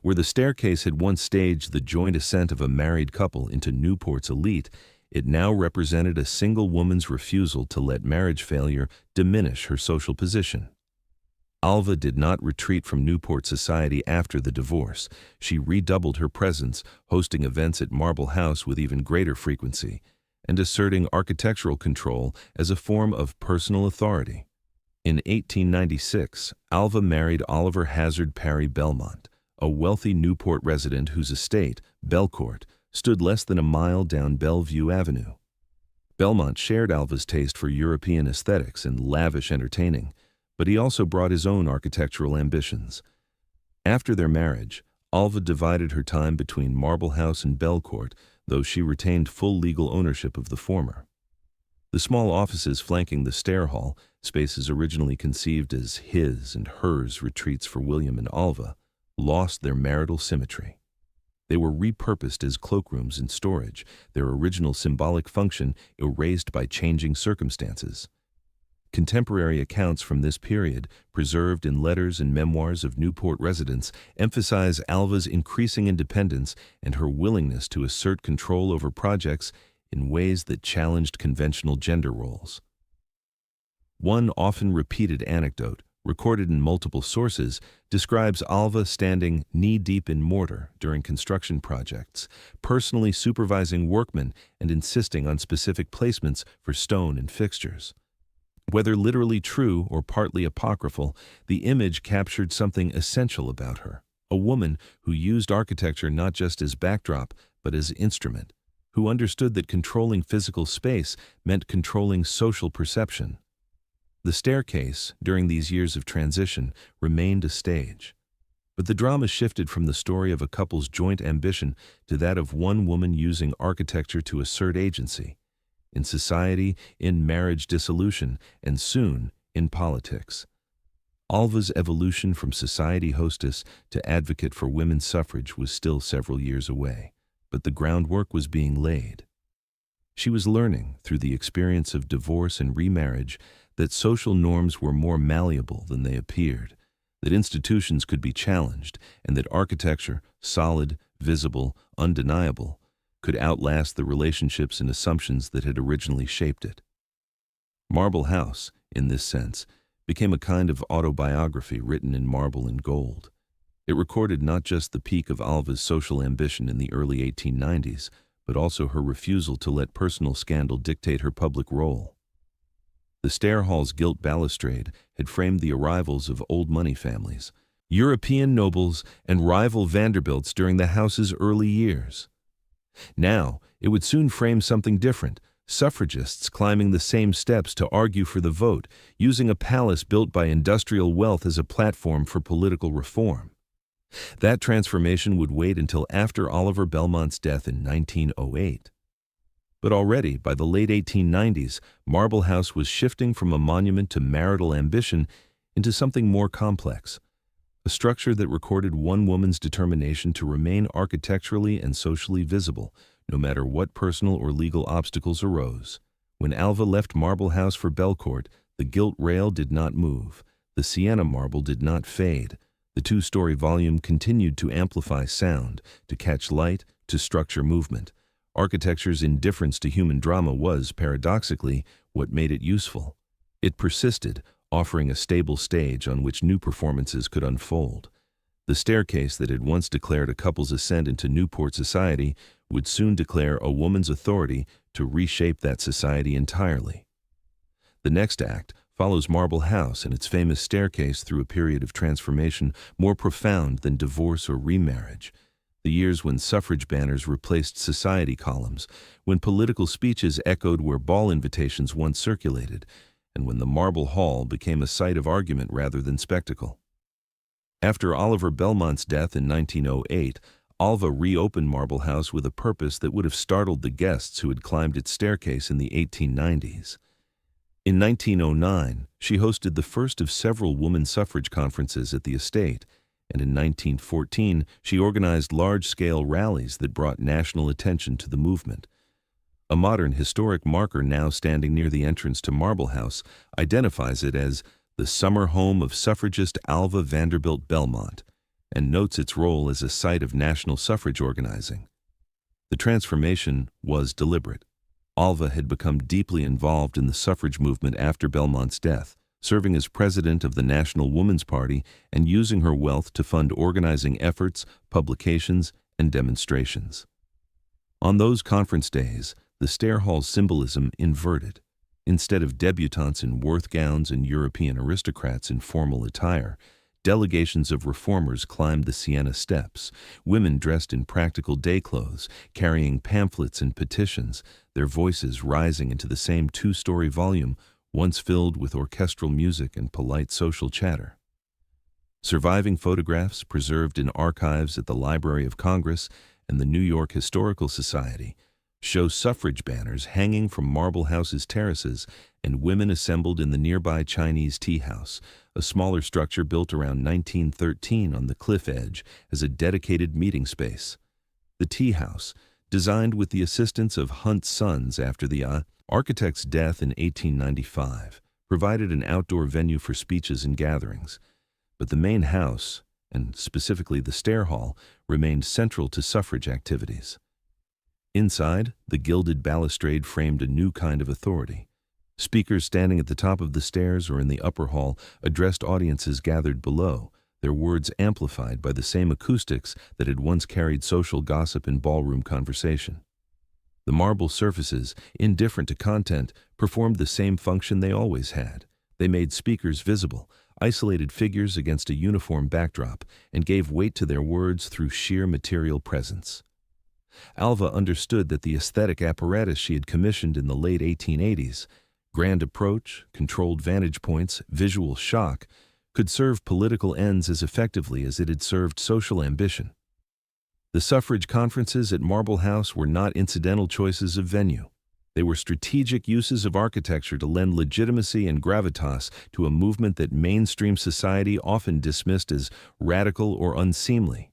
Where the staircase had once staged the joint ascent of a married couple into Newport's elite, it now represented a single woman's refusal to let marriage failure diminish her social position. Alva did not retreat from Newport society after the divorce. She redoubled her presence, hosting events at Marble House with even greater frequency, and asserting architectural control as a form of personal authority. In 1896, Alva married Oliver Hazard Parry Belmont, a wealthy Newport resident whose estate, Belcourt, stood less than a mile down Bellevue Avenue. Belmont shared Alva's taste for European aesthetics and lavish entertaining, but he also brought his own architectural ambitions. After their marriage, Alva divided her time between Marble House and Belcourt, though she retained full legal ownership of the former. The small offices flanking the stair hall, spaces originally conceived as his and hers retreats for William and Alva, lost their marital symmetry. They were repurposed as cloakrooms and storage, their original symbolic function erased by changing circumstances. Contemporary accounts from this period, preserved in letters and memoirs of Newport residents, emphasize Alva's increasing independence and her willingness to assert control over projects in ways that challenged conventional gender roles. One often repeated anecdote, recorded in multiple sources, describes Alva standing knee-deep in mortar during construction projects, personally supervising workmen and insisting on specific placements for stone and fixtures. Whether literally true or partly apocryphal, the image captured something essential about her, a woman who used architecture not just as backdrop, but as instrument, who understood that controlling physical space meant controlling social perception. The staircase, during these years of transition, remained a stage. But the drama shifted from the story of a couple's joint ambition to that of one woman using architecture to assert agency. In society, in marriage dissolution, and soon in politics. Alva's evolution from society hostess to advocate for women's suffrage was still several years away, but the groundwork was being laid. She was learning, through the experience of divorce and remarriage, that social norms were more malleable than they appeared, that institutions could be challenged, and that architecture, solid, visible, undeniable, could outlast the relationships and assumptions that had originally shaped it. Marble House, in this sense, became a kind of autobiography written in marble and gold. It recorded not just the peak of Alva's social ambition in the early 1890s, but also her refusal to let personal scandal dictate her public role. The stair hall's gilt balustrade had framed the arrivals of old money families, European nobles, and rival Vanderbilts during the house's early years. Now, it would soon frame something different, suffragists climbing the same steps to argue for the vote, using a palace built by industrial wealth as a platform for political reform. That transformation would wait until after Oliver Belmont's death in 1908. But already, by the late 1890s, Marble House was shifting from a monument to marital ambition into something more complex. A structure that recorded one woman's determination to remain architecturally and socially visible, no matter what personal or legal obstacles arose. When Alva left Marble House for Belcourt, the gilt rail did not move, the Siena marble did not fade. The two-story volume continued to amplify sound, to catch light, to structure movement. Architecture's indifference to human drama was, paradoxically, what made it useful. It persisted, offering a stable stage on which new performances could unfold. The staircase that had once declared a couple's ascent into Newport society would soon declare a woman's authority to reshape that society entirely. The next act follows Marble House and its famous staircase through a period of transformation more profound than divorce or remarriage. The years when suffrage banners replaced society columns, when political speeches echoed where ball invitations once circulated, and when the Marble Hall became a site of argument rather than spectacle. After Oliver Belmont's death in 1908, Alva reopened Marble House with a purpose that would have startled the guests who had climbed its staircase in the 1890s. In 1909, she hosted the first of several woman suffrage conferences at the estate, and in 1914 she organized large-scale rallies that brought national attention to the movement. A modern historic marker now standing near the entrance to Marble House identifies it as the summer home of suffragist Alva Vanderbilt Belmont, and notes its role as a site of national suffrage organizing. The transformation was deliberate. Alva had become deeply involved in the suffrage movement after Belmont's death, serving as president of the National Woman's Party and using her wealth to fund organizing efforts, publications, and demonstrations. On those conference days, the stair hall's symbolism inverted. Instead of debutantes in Worth gowns and European aristocrats in formal attire, delegations of reformers climbed the Siena steps, women dressed in practical day clothes, carrying pamphlets and petitions, their voices rising into the same two-story volume once filled with orchestral music and polite social chatter. Surviving photographs preserved in archives at the Library of Congress and the New York Historical Society show suffrage banners hanging from Marble House's terraces and women assembled in the nearby Chinese Tea House, a smaller structure built around 1913 on the cliff edge as a dedicated meeting space. The Tea House, designed with the assistance of Hunt's sons after the architect's death in 1895, provided an outdoor venue for speeches and gatherings. But the main house, and specifically the stair hall, remained central to suffrage activities. Inside, the gilded balustrade framed a new kind of authority. Speakers standing at the top of the stairs or in the upper hall addressed audiences gathered below, their words amplified by the same acoustics that had once carried social gossip and ballroom conversation. The marble surfaces, indifferent to content, performed the same function they always had. They made speakers visible, isolated figures against a uniform backdrop, and gave weight to their words through sheer material presence. Alva understood that the aesthetic apparatus she had commissioned in the late 1880s, grand approach, controlled vantage points, visual shock, could serve political ends as effectively as it had served social ambition. The suffrage conferences at Marble House were not incidental choices of venue. They were strategic uses of architecture to lend legitimacy and gravitas to a movement that mainstream society often dismissed as radical or unseemly.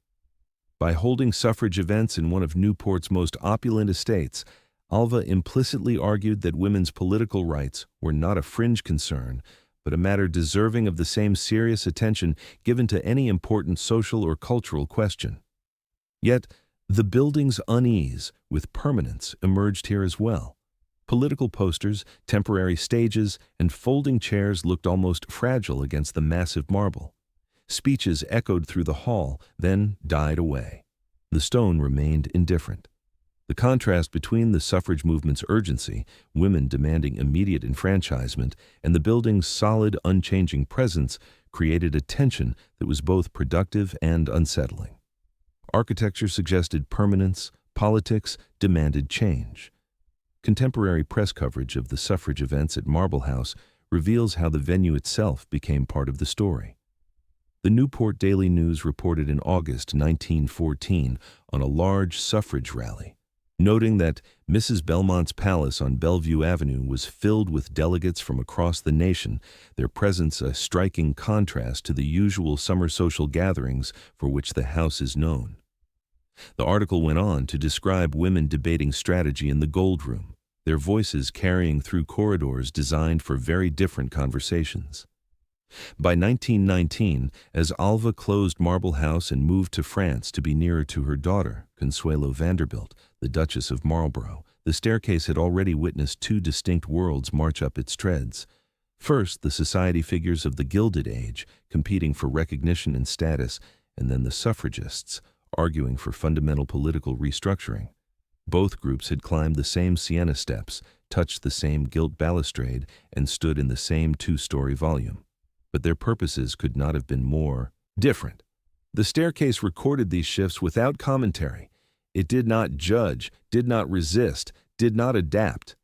By holding suffrage events in one of Newport's most opulent estates, Alva implicitly argued that women's political rights were not a fringe concern, but a matter deserving of the same serious attention given to any important social or cultural question. Yet, the building's unease with permanence emerged here as well. Political posters, temporary stages, and folding chairs looked almost fragile against the massive marble. Speeches echoed through the hall, then died away. The stone remained indifferent. The contrast between the suffrage movement's urgency, women demanding immediate enfranchisement, and the building's solid, unchanging presence created a tension that was both productive and unsettling. Architecture suggested permanence, politics demanded change. Contemporary press coverage of the suffrage events at Marble House reveals how the venue itself became part of the story. The Newport Daily News reported in August 1914 on a large suffrage rally, noting that Mrs. Belmont's palace on Bellevue Avenue was filled with delegates from across the nation, their presence a striking contrast to the usual summer social gatherings for which the house is known. The article went on to describe women debating strategy in the Gold Room, their voices carrying through corridors designed for very different conversations. By 1919, as Alva closed Marble House and moved to France to be nearer to her daughter, Consuelo Vanderbilt, the Duchess of Marlborough, the staircase had already witnessed two distinct worlds march up its treads. First, the society figures of the Gilded Age, competing for recognition and status, and then the suffragists, arguing for fundamental political restructuring. Both groups had climbed the same Siena steps, touched the same gilt balustrade, and stood in the same two-story volume. But their purposes could not have been more different. The staircase recorded these shifts without commentary. It did not judge, did not resist, did not adapt.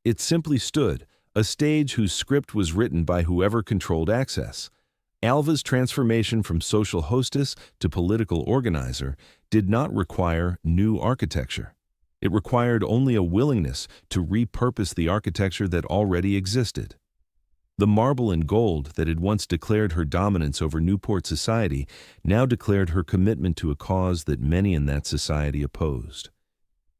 It simply stood, a stage whose script was written by whoever controlled access. Alva's transformation from social hostess to political organizer did not require new architecture. It required only a willingness to repurpose the architecture that already existed. The marble and gold that had once declared her dominance over Newport society now declared her commitment to a cause that many in that society opposed.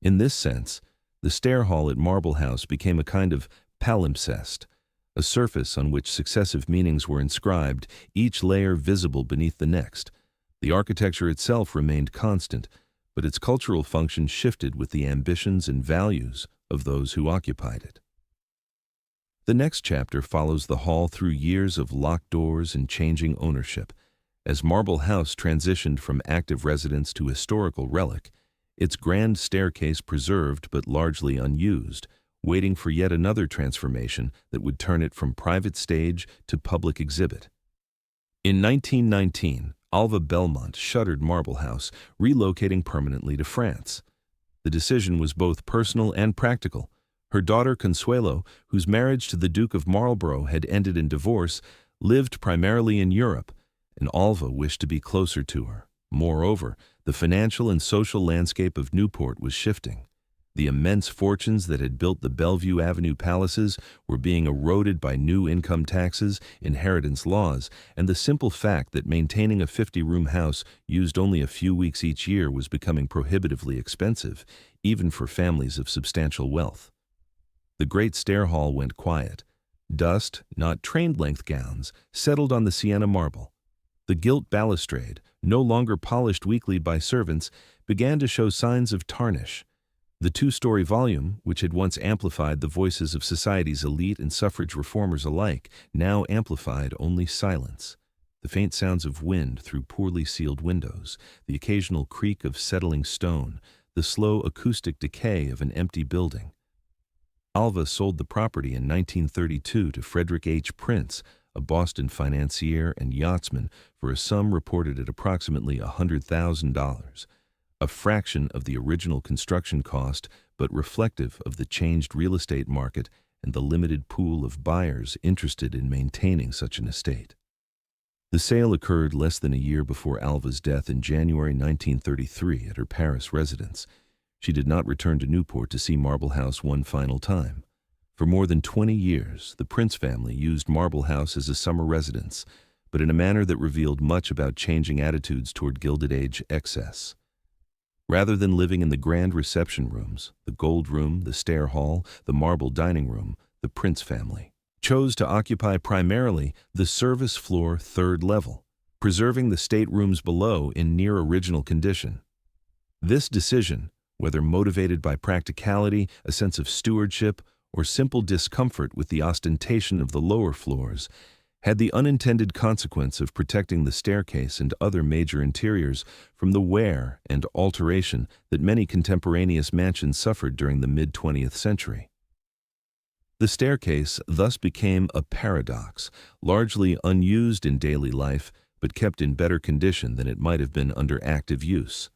In this sense, the stair hall at Marble House became a kind of palimpsest, a surface on which successive meanings were inscribed, each layer visible beneath the next. The architecture itself remained constant, but its cultural function shifted with the ambitions and values of those who occupied it. The next chapter follows the hall through years of locked doors and changing ownership. As Marble House transitioned from active residence to historical relic, its grand staircase preserved but largely unused, waiting for yet another transformation that would turn it from private stage to public exhibit. In 1919, Alva Belmont shuttered Marble House, relocating permanently to France. The decision was both personal and practical. Her daughter Consuelo, whose marriage to the Duke of Marlborough had ended in divorce, lived primarily in Europe, and Alva wished to be closer to her. Moreover, the financial and social landscape of Newport was shifting. The immense fortunes that had built the Bellevue Avenue palaces were being eroded by new income taxes, inheritance laws, and the simple fact that maintaining a 50-room house used only a few weeks each year was becoming prohibitively expensive, even for families of substantial wealth. The great stair hall went quiet. Dust, not train-length gowns, settled on the Siena marble. The gilt balustrade, no longer polished weekly by servants, began to show signs of tarnish. The two-story volume, which had once amplified the voices of society's elite and suffrage reformers alike, now amplified only silence. The faint sounds of wind through poorly sealed windows, the occasional creak of settling stone, the slow acoustic decay of an empty building. Alva sold the property in 1932 to Frederick H. Prince, a Boston financier and yachtsman, for a sum reported at approximately $100,000, a fraction of the original construction cost, but reflective of the changed real estate market and the limited pool of buyers interested in maintaining such an estate. The sale occurred less than a year before Alva's death in January 1933 at her Paris residence. She did not return to Newport to see Marble House one final time. For more than 20 years, the Prince family used Marble House as a summer residence, but in a manner that revealed much about changing attitudes toward Gilded Age excess. Rather than living in the grand reception rooms, the gold room, the stair hall, the marble dining room, the Prince family chose to occupy primarily the service floor third level, preserving the staterooms below in near original condition. This decision, whether motivated by practicality, a sense of stewardship, or simple discomfort with the ostentation of the lower floors, had the unintended consequence of protecting the staircase and other major interiors from the wear and alteration that many contemporaneous mansions suffered during the mid-20th century. The staircase thus became a paradox, largely unused in daily life, but kept in better condition than it might have been under active use.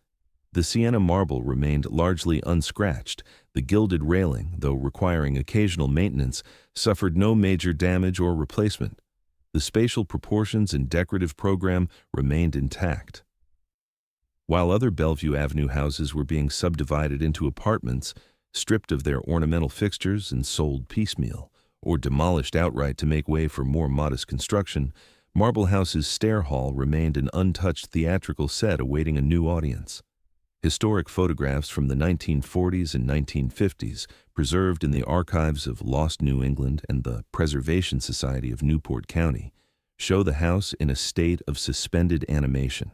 The Siena marble remained largely unscratched. The gilded railing, though requiring occasional maintenance, suffered no major damage or replacement. The spatial proportions and decorative program remained intact. While other Bellevue Avenue houses were being subdivided into apartments, stripped of their ornamental fixtures and sold piecemeal, or demolished outright to make way for more modest construction, Marble House's stair hall remained an untouched theatrical set awaiting a new audience. Historic photographs from the 1940s and 1950s, preserved in the archives of Lost New England and the Preservation Society of Newport County, show the house in a state of suspended animation.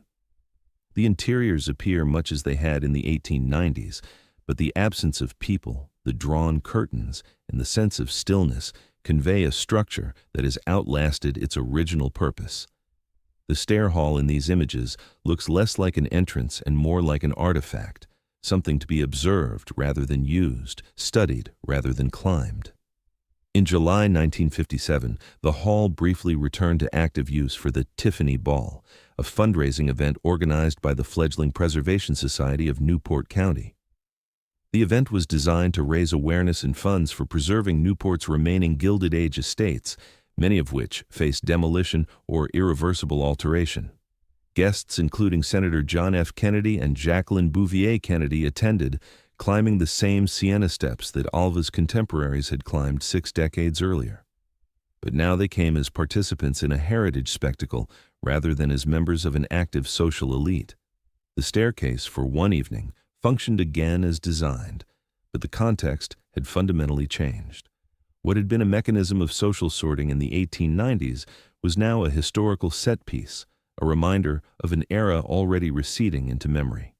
The interiors appear much as they had in the 1890s, but the absence of people, the drawn curtains, and the sense of stillness convey a structure that has outlasted its original purpose. The stair hall in these images looks less like an entrance and more like an artifact, something to be observed rather than used, studied rather than climbed. In July 1957, the hall briefly returned to active use for the Tiffany Ball, a fundraising event organized by the fledgling Preservation Society of Newport County. The event was designed to raise awareness and funds for preserving Newport's remaining Gilded Age estates, many of which faced demolition or irreversible alteration. Guests including Senator John F. Kennedy and Jacqueline Bouvier Kennedy attended, climbing the same Siena steps that Alva's contemporaries had climbed 6 decades earlier. But now they came as participants in a heritage spectacle rather than as members of an active social elite. The staircase, for one evening, functioned again as designed, but the context had fundamentally changed. What had been a mechanism of social sorting in the 1890s was now a historical set piece, a reminder of an era already receding into memory.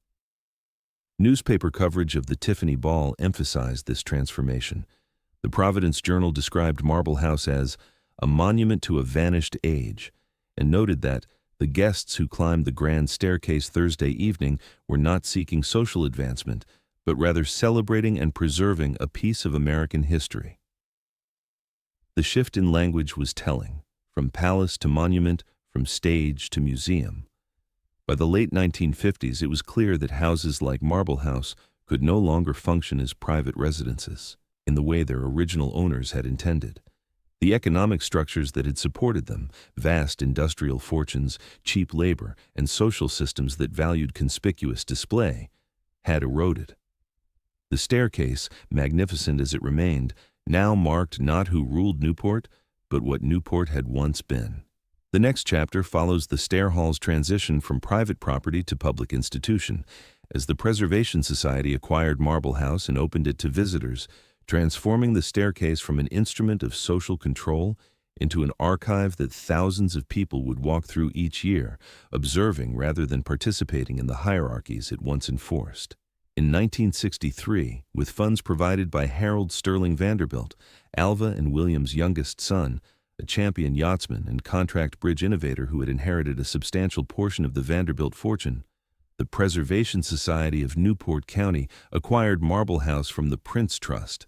Newspaper coverage of the Tiffany Ball emphasized this transformation. The Providence Journal described Marble House as a monument to a vanished age, and noted that the guests who climbed the grand staircase Thursday evening were not seeking social advancement, but rather celebrating and preserving a piece of American history. The shift in language was telling, from palace to monument, from stage to museum. By the late 1950s, it was clear that houses like Marble House could no longer function as private residences in the way their original owners had intended. The economic structures that had supported them, vast industrial fortunes, cheap labor, and social systems that valued conspicuous display, had eroded. The staircase, magnificent as it remained, now marked not who ruled Newport, but what Newport had once been. The next chapter follows the stair hall's transition from private property to public institution, as the Preservation Society acquired Marble House and opened it to visitors, transforming the staircase from an instrument of social control into an archive that thousands of people would walk through each year, observing rather than participating in the hierarchies it once enforced. In In 1963, with funds provided by Harold Sterling Vanderbilt, Alva and William's youngest son, a champion yachtsman and contract bridge innovator who had inherited a substantial portion of the Vanderbilt fortune, the Preservation Society of Newport County acquired Marble House from the Prince Trust.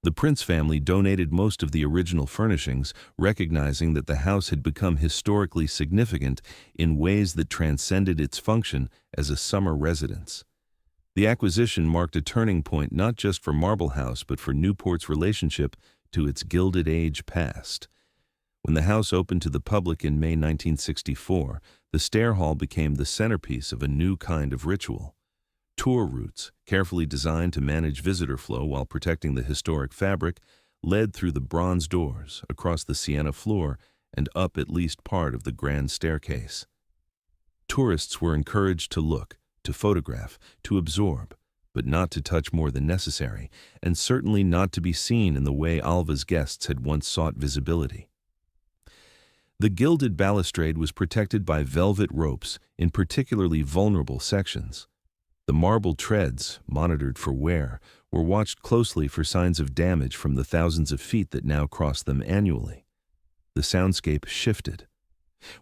The Prince family donated most of the original furnishings, recognizing that the house had become historically significant in ways that transcended its function as a summer residence. The acquisition marked a turning point not just for Marble House but for Newport's relationship to its Gilded Age past. When the house opened to the public in May 1964, the stair hall became the centerpiece of a new kind of ritual. Tour routes, carefully designed to manage visitor flow while protecting the historic fabric, led through the bronze doors, across the Siena floor, and up at least part of the grand staircase. Tourists were encouraged to look, to photograph, to absorb, but not to touch more than necessary, and certainly not to be seen in the way Alva's guests had once sought visibility. The gilded balustrade was protected by velvet ropes in particularly vulnerable sections. The marble treads, monitored for wear, were watched closely for signs of damage from the thousands of feet that now crossed them annually. The soundscape shifted.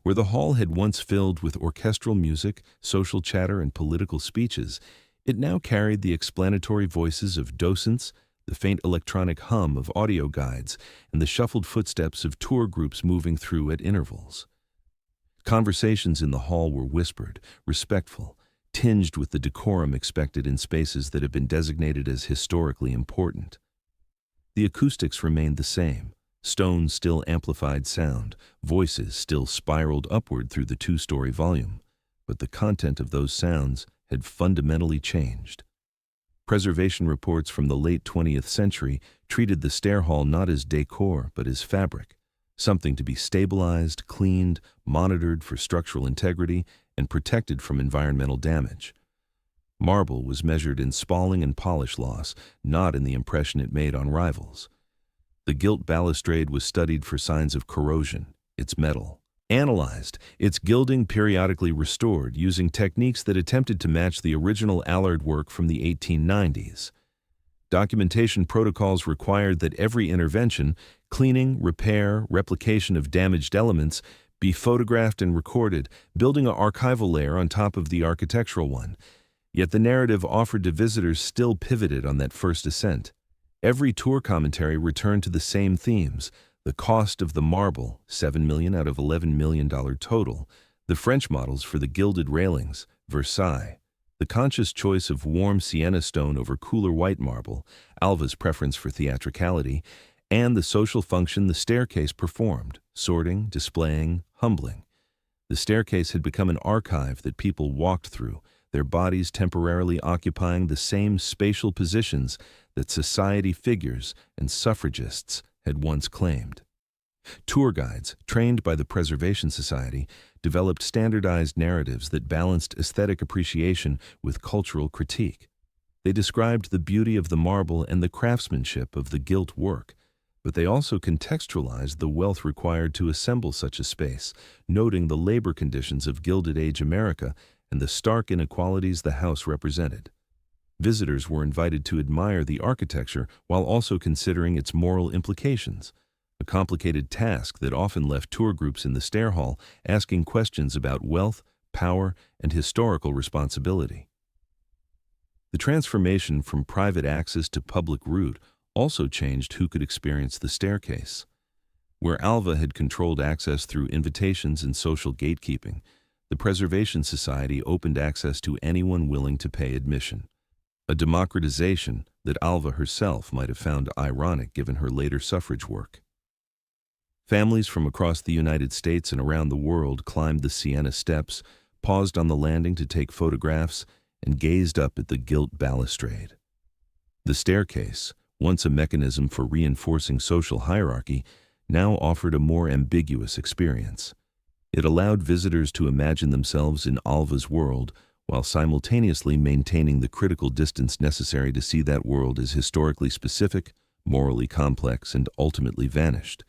Where the hall had once filled with orchestral music, social chatter, and political speeches, it now carried the explanatory voices of docents, the faint electronic hum of audio guides, and the shuffled footsteps of tour groups moving through at intervals. Conversations in the hall were whispered, respectful, tinged with the decorum expected in spaces that have been designated as historically important. The acoustics remained the same. Stone still amplified sound, voices still spiraled upward through the two-story volume, but the content of those sounds had fundamentally changed. Preservation reports from the late 20th century treated the stair hall not as decor but as fabric, something to be stabilized, cleaned, monitored for structural integrity, and protected from environmental damage. Marble was measured in spalling and polish loss, not in the impression it made on rivals. The gilt balustrade was studied for signs of corrosion, its metal analyzed, its gilding periodically restored using techniques that attempted to match the original Allard work from the 1890s. Documentation protocols required that every intervention, cleaning, repair, replication of damaged elements, be photographed and recorded, building an archival layer on top of the architectural one. Yet the narrative offered to visitors still pivoted on that first ascent. Every tour commentary returned to the same themes: the cost of the marble, $7 million out of $11 million total, the French models for the gilded railings, Versailles, the conscious choice of warm sienna stone over cooler white marble, Alva's preference for theatricality, and the social function the staircase performed, sorting, displaying, humbling. The staircase had become an archive that people walked through, their bodies temporarily occupying the same spatial positions that society figures and suffragists had once claimed. Tour guides, trained by the Preservation Society, developed standardized narratives that balanced aesthetic appreciation with cultural critique. They described the beauty of the marble and the craftsmanship of the gilt work, but they also contextualized the wealth required to assemble such a space, noting the labor conditions of Gilded Age America and the stark inequalities the house represented. Visitors were invited to admire the architecture while also considering its moral implications, a complicated task that often left tour groups in the stair hall asking questions about wealth, power, and historical responsibility. The transformation from private access to public route also changed who could experience the staircase. Where Alva had controlled access through invitations and social gatekeeping, the Preservation Society opened access to anyone willing to pay admission, a democratization that Alva herself might have found ironic given her later suffrage work. Families from across the United States and around the world climbed the Siena steps, paused on the landing to take photographs, and gazed up at the gilt balustrade. The staircase, once a mechanism for reinforcing social hierarchy, now offered a more ambiguous experience. It allowed visitors to imagine themselves in Alva's world, while simultaneously maintaining the critical distance necessary to see that world as historically specific, morally complex, and ultimately vanished.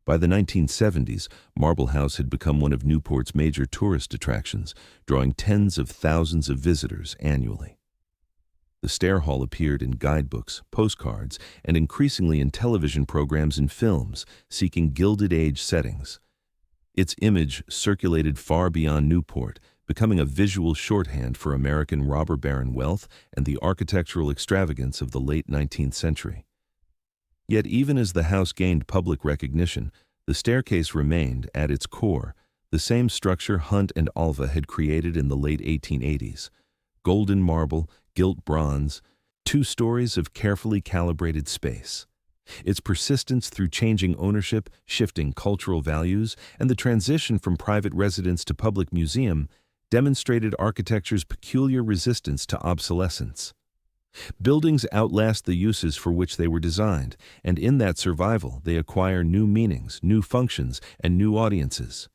By the 1970s, Marble House had become one of Newport's major tourist attractions, drawing tens of thousands of visitors annually. The stair hall appeared in guidebooks, postcards, and increasingly in television programs and films, seeking Gilded Age settings. Its image circulated far beyond Newport, becoming a visual shorthand for American robber baron wealth and the architectural extravagance of the late 19th century. Yet even as the house gained public recognition, the staircase remained, at its core, the same structure Hunt and Alva had created in the late 1880s. Golden marble, gilt bronze, 2 stories of carefully calibrated space. Its persistence through changing ownership, shifting cultural values, and the transition from private residence to public museum demonstrated architecture's peculiar resistance to obsolescence. Buildings outlast the uses for which they were designed, and in that survival they acquire new meanings, new functions, and new audiences.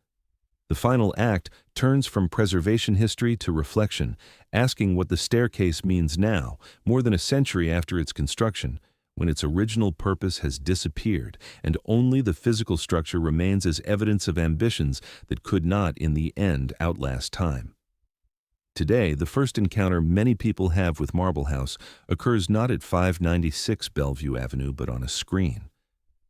The final act turns from preservation history to reflection, asking what the staircase means now, more than a century after its construction, when its original purpose has disappeared and only the physical structure remains as evidence of ambitions that could not, in the end, outlast time. Today, the first encounter many people have with Marble House occurs not at 596 Bellevue Avenue, but on a screen.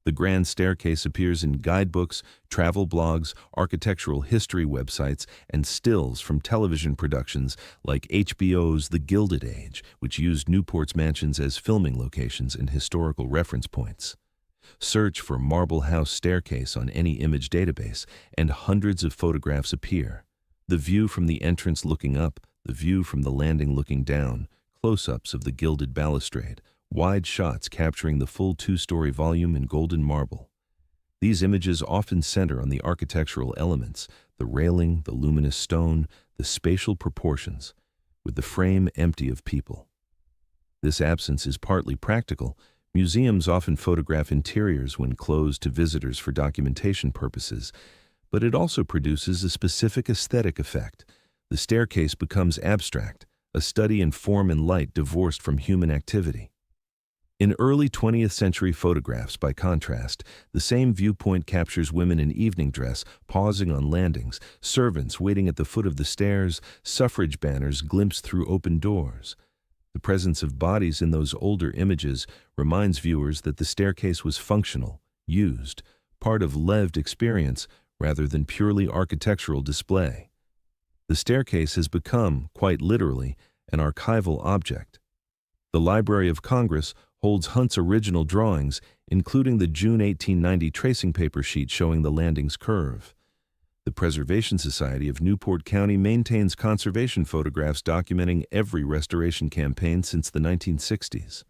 The grand staircase appears in guidebooks, travel blogs, architectural history websites, and stills from television productions like HBO's The Gilded Age, which used Newport's mansions as filming locations and historical reference points. Search for Marble House staircase on any image database, and hundreds of photographs appear. The view from the entrance looking up, the view from the landing looking down, close-ups of the gilded balustrade, wide shots capturing the full 2-story volume in golden marble. These images often center on the architectural elements, the railing, the luminous stone, the spatial proportions, with the frame empty of people. This absence is partly practical. Museums often photograph interiors when closed to visitors for documentation purposes, but it also produces a specific aesthetic effect. The staircase becomes abstract, a study in form and light divorced from human activity. In early 20th century photographs, by contrast, the same viewpoint captures women in evening dress pausing on landings, servants waiting at the foot of the stairs, suffrage banners glimpsed through open doors. The presence of bodies in those older images reminds viewers that the staircase was functional, used, part of lived experience rather than purely architectural display. The staircase has become, quite literally, an archival object. The Library of Congress holds Hunt's original drawings, including the June 1890 tracing paper sheet showing the landing's curve. The Preservation Society of Newport County maintains conservation photographs documenting every restoration campaign since the 1960s.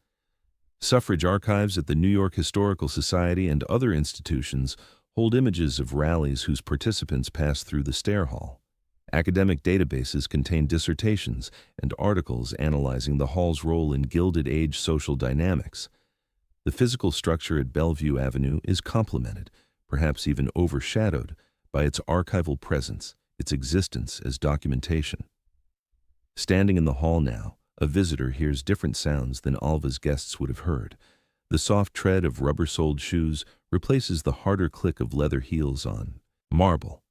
Suffrage archives at the New York Historical Society and other institutions hold images of rallies whose participants passed through the stair hall. Academic databases contain dissertations and articles analyzing the hall's role in Gilded Age social dynamics. The physical structure at Bellevue Avenue is complemented, perhaps even overshadowed, by its archival presence, its existence as documentation. Standing in the hall now, a visitor hears different sounds than Alva's guests would have heard. The soft tread of rubber-soled shoes replaces the harder click of leather heels on marble.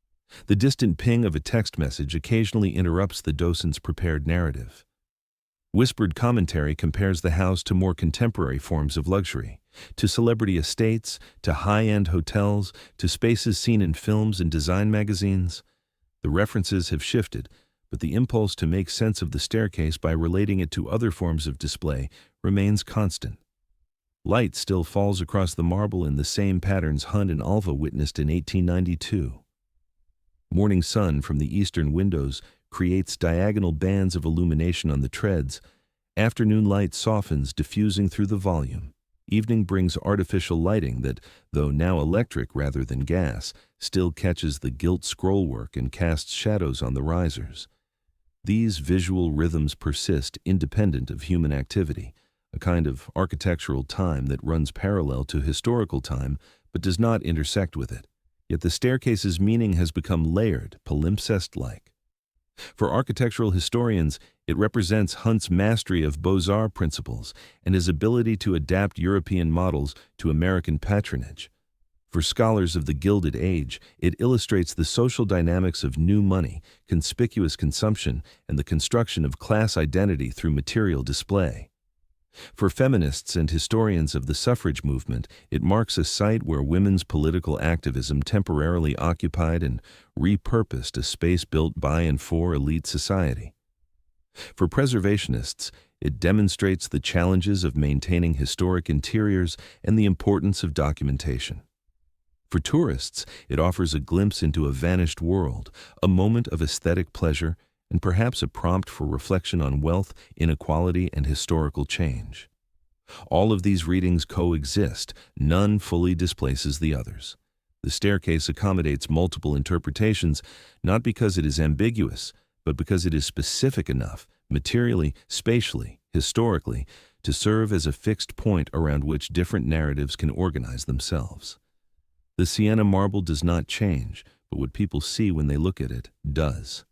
The distant ping of a text message occasionally interrupts the docent's prepared narrative. Whispered commentary compares the house to more contemporary forms of luxury, to celebrity estates, to high-end hotels, to spaces seen in films and design magazines. The references have shifted, but the impulse to make sense of the staircase by relating it to other forms of display remains constant. Light still falls across the marble in the same patterns Hunt and Alva witnessed in 1892. Morning sun from the eastern windows creates diagonal bands of illumination on the treads. Afternoon light softens, diffusing through the volume. Evening brings artificial lighting that, though now electric rather than gas, still catches the gilt scrollwork and casts shadows on the risers. These visual rhythms persist independent of human activity, a kind of architectural time that runs parallel to historical time but does not intersect with it. Yet the staircase's meaning has become layered, palimpsest-like. For architectural historians, it represents Hunt's mastery of Beaux-Arts principles and his ability to adapt European models to American patronage. For scholars of the Gilded Age, it illustrates the social dynamics of new money, conspicuous consumption, and the construction of class identity through material display. For feminists and historians of the suffrage movement, it marks a site where women's political activism temporarily occupied and repurposed a space built by and for elite society. For preservationists, it demonstrates the challenges of maintaining historic interiors and the importance of documentation. For tourists, it offers a glimpse into a vanished world, a moment of aesthetic pleasure, and perhaps a prompt for reflection on wealth, inequality, and historical change. All of these readings coexist, none fully displaces the others. The staircase accommodates multiple interpretations, not because it is ambiguous, but because it is specific enough, materially, spatially, historically, to serve as a fixed point around which different narratives can organize themselves. The Siena marble does not change, but what people see when they look at it does.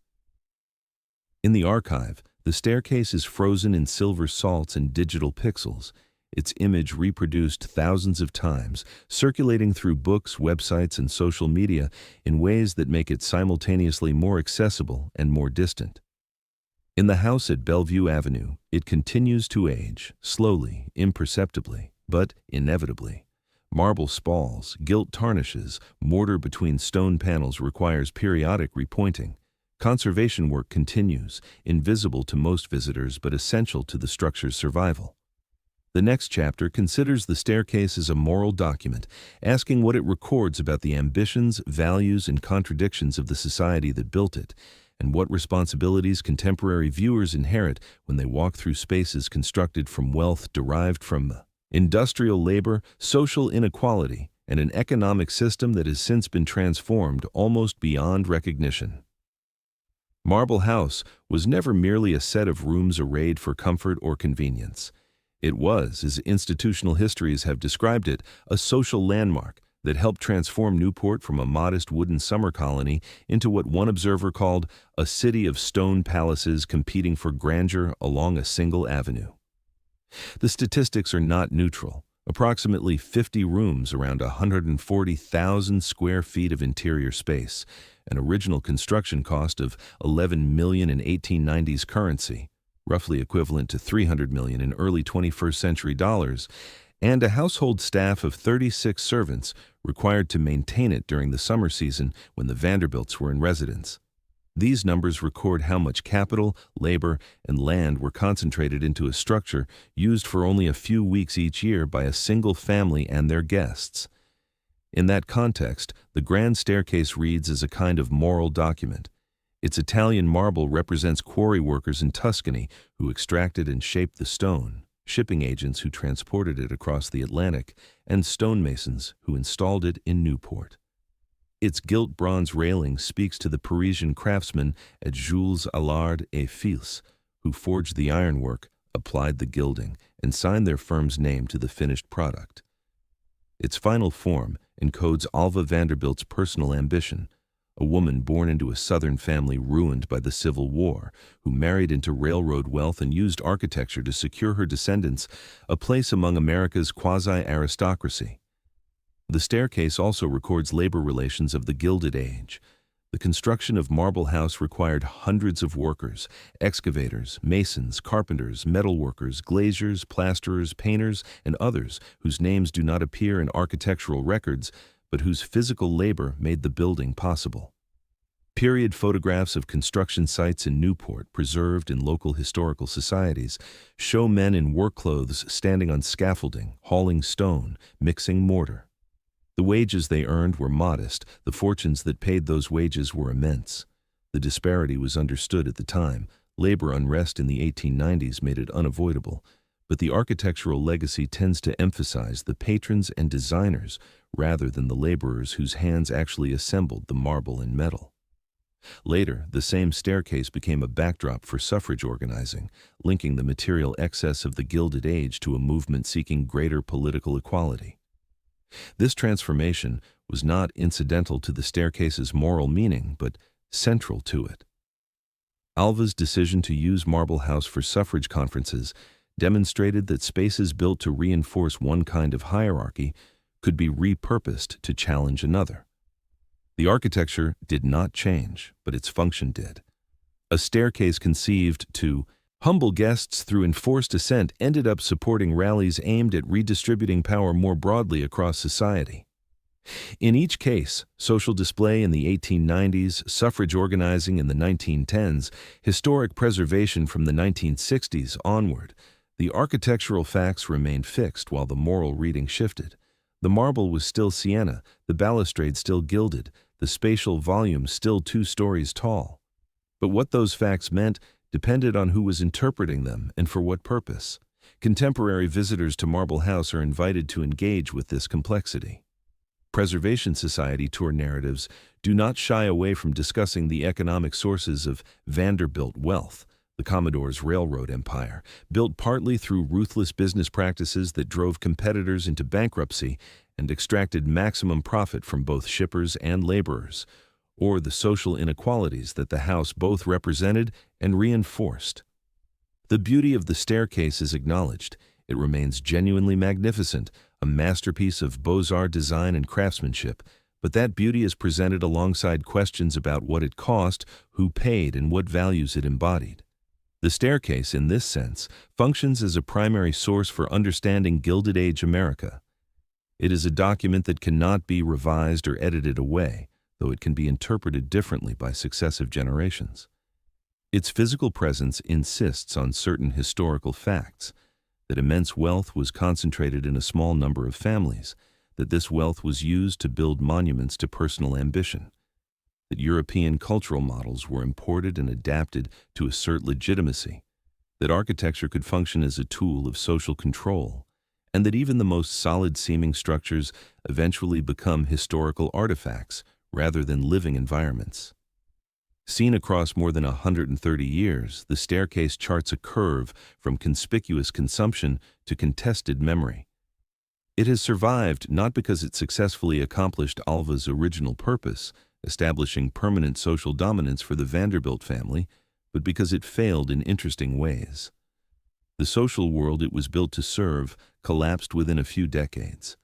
In the archive, the staircase is frozen in silver salts and digital pixels, its image reproduced thousands of times, circulating through books, websites, and social media in ways that make it simultaneously more accessible and more distant. In the house at Bellevue Avenue, it continues to age, slowly, imperceptibly, but inevitably. Marble spalls, gilt tarnishes, mortar between stone panels requires periodic repointing. Conservation work continues, invisible to most visitors but essential to the structure's survival. The next chapter considers the staircase as a moral document, asking what it records about the ambitions, values, and contradictions of the society that built it, and what responsibilities contemporary viewers inherit when they walk through spaces constructed from wealth derived from industrial labor, social inequality, and an economic system that has since been transformed almost beyond recognition. Marble House was never merely a set of rooms arrayed for comfort or convenience. It was, as institutional histories have described it, a social landmark that helped transform Newport from a modest wooden summer colony into what one observer called a city of stone palaces competing for grandeur along a single avenue. The statistics are not neutral. Approximately 50 rooms, around 140,000 square feet of interior space, an original construction cost of $11 million in 1890s currency, roughly equivalent to $300 million in early 21st century dollars, and a household staff of 36 servants required to maintain it during the summer season when the Vanderbilts were in residence. These numbers record how much capital, labor, and land were concentrated into a structure used for only a few weeks each year by a single family and their guests. In that context, the grand staircase reads as a kind of moral document. Its Italian marble represents quarry workers in Tuscany who extracted and shaped the stone, shipping agents who transported it across the Atlantic, and stonemasons who installed it in Newport. Its gilt-bronze railing speaks to the Parisian craftsmen at Jules, Allard et Fils, who forged the ironwork, applied the gilding, and signed their firm's name to the finished product. Its final form encodes Alva Vanderbilt's personal ambition, a woman born into a Southern family ruined by the Civil War, who married into railroad wealth and used architecture to secure her descendants a place among America's quasi-aristocracy. The staircase also records labor relations of the Gilded Age. The construction of Marble House required hundreds of workers, excavators, masons, carpenters, metalworkers, glaziers, plasterers, painters, and others whose names do not appear in architectural records, but whose physical labor made the building possible. Period photographs of construction sites in Newport, preserved in local historical societies, show men in work clothes standing on scaffolding, hauling stone, mixing mortar. The wages they earned were modest, the fortunes that paid those wages were immense. The disparity was understood at the time. Labor unrest in the 1890s made it unavoidable, but the architectural legacy tends to emphasize the patrons and designers rather than the laborers whose hands actually assembled the marble and metal. Later, the same staircase became a backdrop for suffrage organizing, linking the material excess of the Gilded Age to a movement seeking greater political equality. This transformation was not incidental to the staircase's moral meaning, but central to it. Alva's decision to use Marble House for suffrage conferences demonstrated that spaces built to reinforce one kind of hierarchy could be repurposed to challenge another. The architecture did not change, but its function did. A staircase conceived to Humble guests through enforced ascent ended up supporting rallies aimed at redistributing power more broadly across society. In each case, social display in the 1890s, suffrage organizing in the 1910s, historic preservation from the 1960s onward, the architectural facts remained fixed while the moral reading shifted. The marble was still Siena, the balustrade still gilded, the spatial volume still 2 stories tall. But what those facts meant depended on who was interpreting them and for what purpose. Contemporary visitors to Marble House are invited to engage with this complexity. Preservation Society tour narratives do not shy away from discussing the economic sources of Vanderbilt wealth, the Commodore's railroad empire, built partly through ruthless business practices that drove competitors into bankruptcy and extracted maximum profit from both shippers and laborers, or the social inequalities that the house both represented and reinforced. The beauty of the staircase is acknowledged. It remains genuinely magnificent, a masterpiece of Beaux-Arts design and craftsmanship, but that beauty is presented alongside questions about what it cost, who paid, and what values it embodied. The staircase, in this sense, functions as a primary source for understanding Gilded Age America. It is a document that cannot be revised or edited away, though it can be interpreted differently by successive generations. Its physical presence insists on certain historical facts, that immense wealth was concentrated in a small number of families, that this wealth was used to build monuments to personal ambition, that European cultural models were imported and adapted to assert legitimacy, that architecture could function as a tool of social control, and that even the most solid-seeming structures eventually become historical artifacts rather than living environments. Seen across more than 130 years, the staircase charts a curve from conspicuous consumption to contested memory. It has survived not because it successfully accomplished Alva's original purpose, establishing permanent social dominance for the Vanderbilt family, but because it failed in interesting ways. The social world it was built to serve collapsed within a few decades.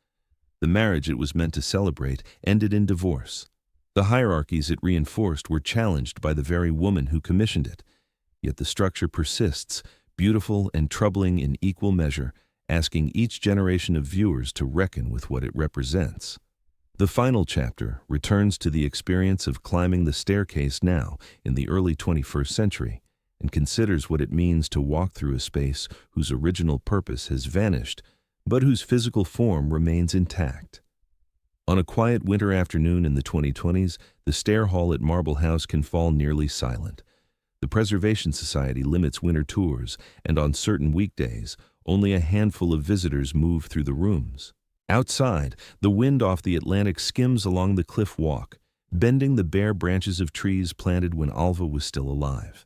The marriage it was meant to celebrate ended in divorce. The hierarchies it reinforced were challenged by the very woman who commissioned it. Yet the structure persists, beautiful and troubling in equal measure, asking each generation of viewers to reckon with what it represents. The final chapter returns to the experience of climbing the staircase now in the early 21st century and considers what it means to walk through a space whose original purpose has vanished, but whose physical form remains intact. On a quiet winter afternoon in the 2020s, the stair hall at Marble House can fall nearly silent. The Preservation Society limits winter tours, and on certain weekdays, only a handful of visitors move through the rooms. Outside, the wind off the Atlantic skims along the cliff walk, bending the bare branches of trees planted when Alva was still alive.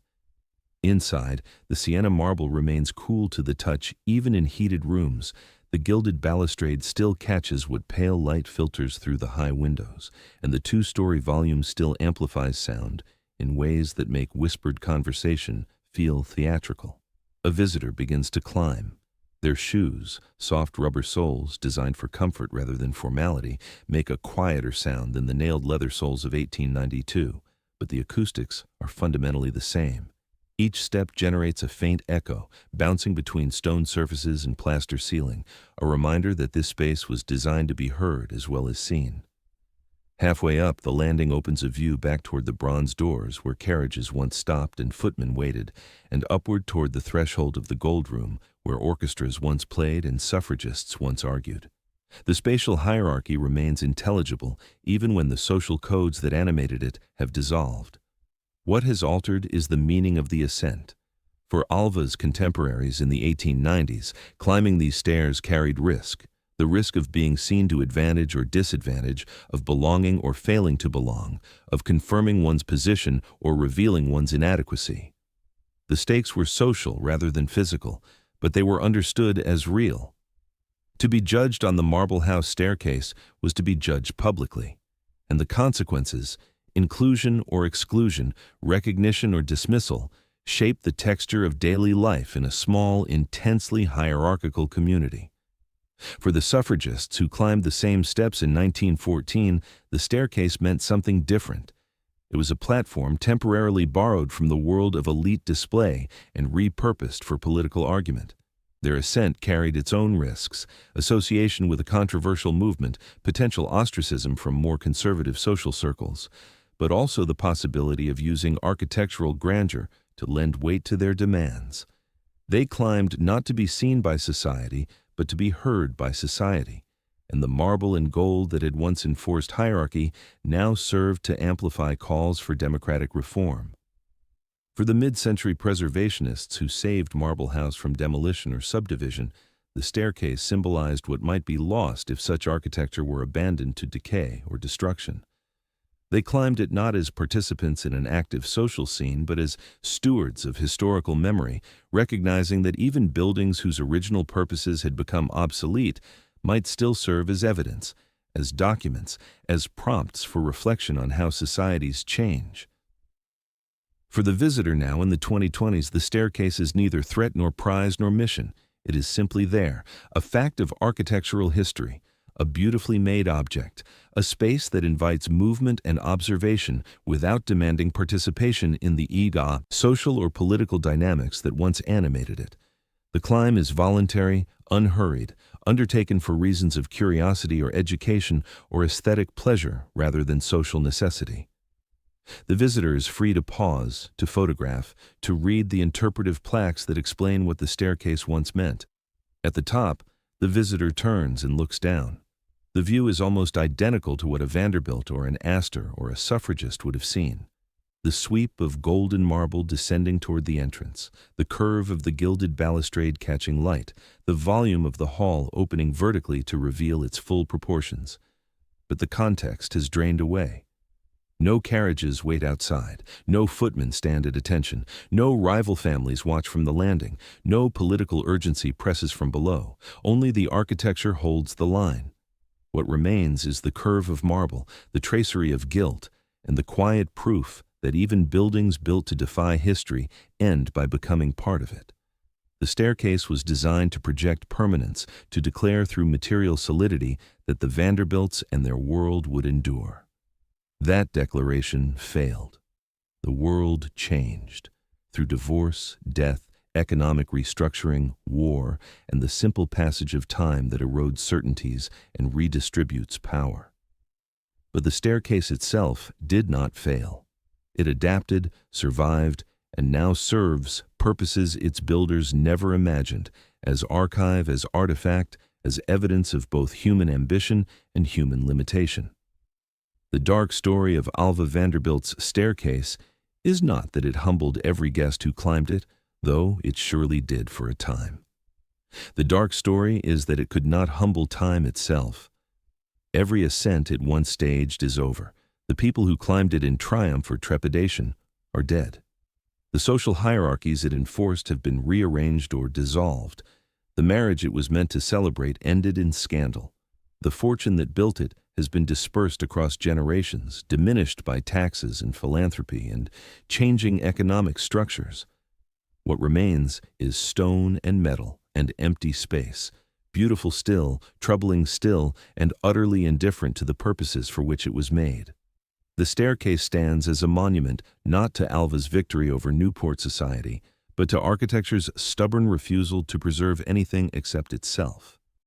Inside, the Siena marble remains cool to the touch even in heated rooms. The gilded balustrade still catches what pale light filters through the high windows, and the 2-story volume still amplifies sound in ways that make whispered conversation feel theatrical. A visitor begins to climb. Their shoes, soft rubber soles designed for comfort rather than formality, make a quieter sound than the nailed leather soles of 1892, but the acoustics are fundamentally the same. Each step generates a faint echo, bouncing between stone surfaces and plaster ceiling, a reminder that this space was designed to be heard as well as seen. Halfway up, the landing opens a view back toward the bronze doors where carriages once stopped and footmen waited, and upward toward the threshold of the gold room where orchestras once played and suffragists once argued. The spatial hierarchy remains intelligible even when the social codes that animated it have dissolved. What has altered is the meaning of the ascent. For Alva's contemporaries in the 1890s, climbing these stairs carried risk. The risk of being seen to advantage or disadvantage, of belonging or failing to belong, of confirming one's position or revealing one's inadequacy. The stakes were social rather than physical, but they were understood as real. To be judged on the Marble House staircase was to be judged publicly, and the consequences, inclusion or exclusion, recognition or dismissal, shaped the texture of daily life in a small, intensely hierarchical community. For the suffragists who climbed the same steps in 1914, the staircase meant something different. It was a platform temporarily borrowed from the world of elite display and repurposed for political argument. Their ascent carried its own risks: association with a controversial movement, potential ostracism from more conservative social circles, but also the possibility of using architectural grandeur to lend weight to their demands. They climbed not to be seen by society, but to be heard by society, and the marble and gold that had once enforced hierarchy now served to amplify calls for democratic reform. For the mid-century preservationists who saved Marble House from demolition or subdivision, the staircase symbolized what might be lost if such architecture were abandoned to decay or destruction. They climbed it not as participants in an active social scene, but as stewards of historical memory, recognizing that even buildings whose original purposes had become obsolete might still serve as evidence, as documents, as prompts for reflection on how societies change. For the visitor now in the 2020s, the staircase is neither threat nor prize nor mission. It is simply there, a fact of architectural history, a beautifully made object, a space that invites movement and observation without demanding participation in the social or political dynamics that once animated it. The climb is voluntary, unhurried, undertaken for reasons of curiosity or education or aesthetic pleasure rather than social necessity. The visitor is free to pause, to photograph, to read the interpretive plaques that explain what the staircase once meant. At the top, the visitor turns and looks down. The view is almost identical to what a Vanderbilt or an Astor or a suffragist would have seen. The sweep of golden marble descending toward the entrance, the curve of the gilded balustrade catching light, the volume of the hall opening vertically to reveal its full proportions. But the context has drained away. No carriages wait outside, no footmen stand at attention, no rival families watch from the landing, no political urgency presses from below. Only the architecture holds the line. What remains is the curve of marble, the tracery of gilt, and the quiet proof that even buildings built to defy history end by becoming part of it. The staircase was designed to project permanence, to declare through material solidity that the Vanderbilts and their world would endure. That declaration failed. The world changed through divorce, death, economic restructuring, war, and the simple passage of time that erodes certainties and redistributes power. But the staircase itself did not fail. It adapted, survived, and now serves purposes its builders never imagined, as archive, as artifact, as evidence of both human ambition and human limitation. The dark story of Alva Vanderbilt's staircase is not that it humbled every guest who climbed it, though it surely did for a time. The dark story is that it could not humble time itself. Every ascent it once staged is over. The people who climbed it in triumph or trepidation are dead. The social hierarchies it enforced have been rearranged or dissolved. The marriage it was meant to celebrate ended in scandal. The fortune that built it has been dispersed across generations, diminished by taxes and philanthropy and changing economic structures. What remains is stone and metal and empty space, beautiful still, troubling still, and utterly indifferent to the purposes for which it was made. The staircase stands as a monument not to Alva's victory over Newport society, but to architecture's stubborn refusal to preserve anything except itself.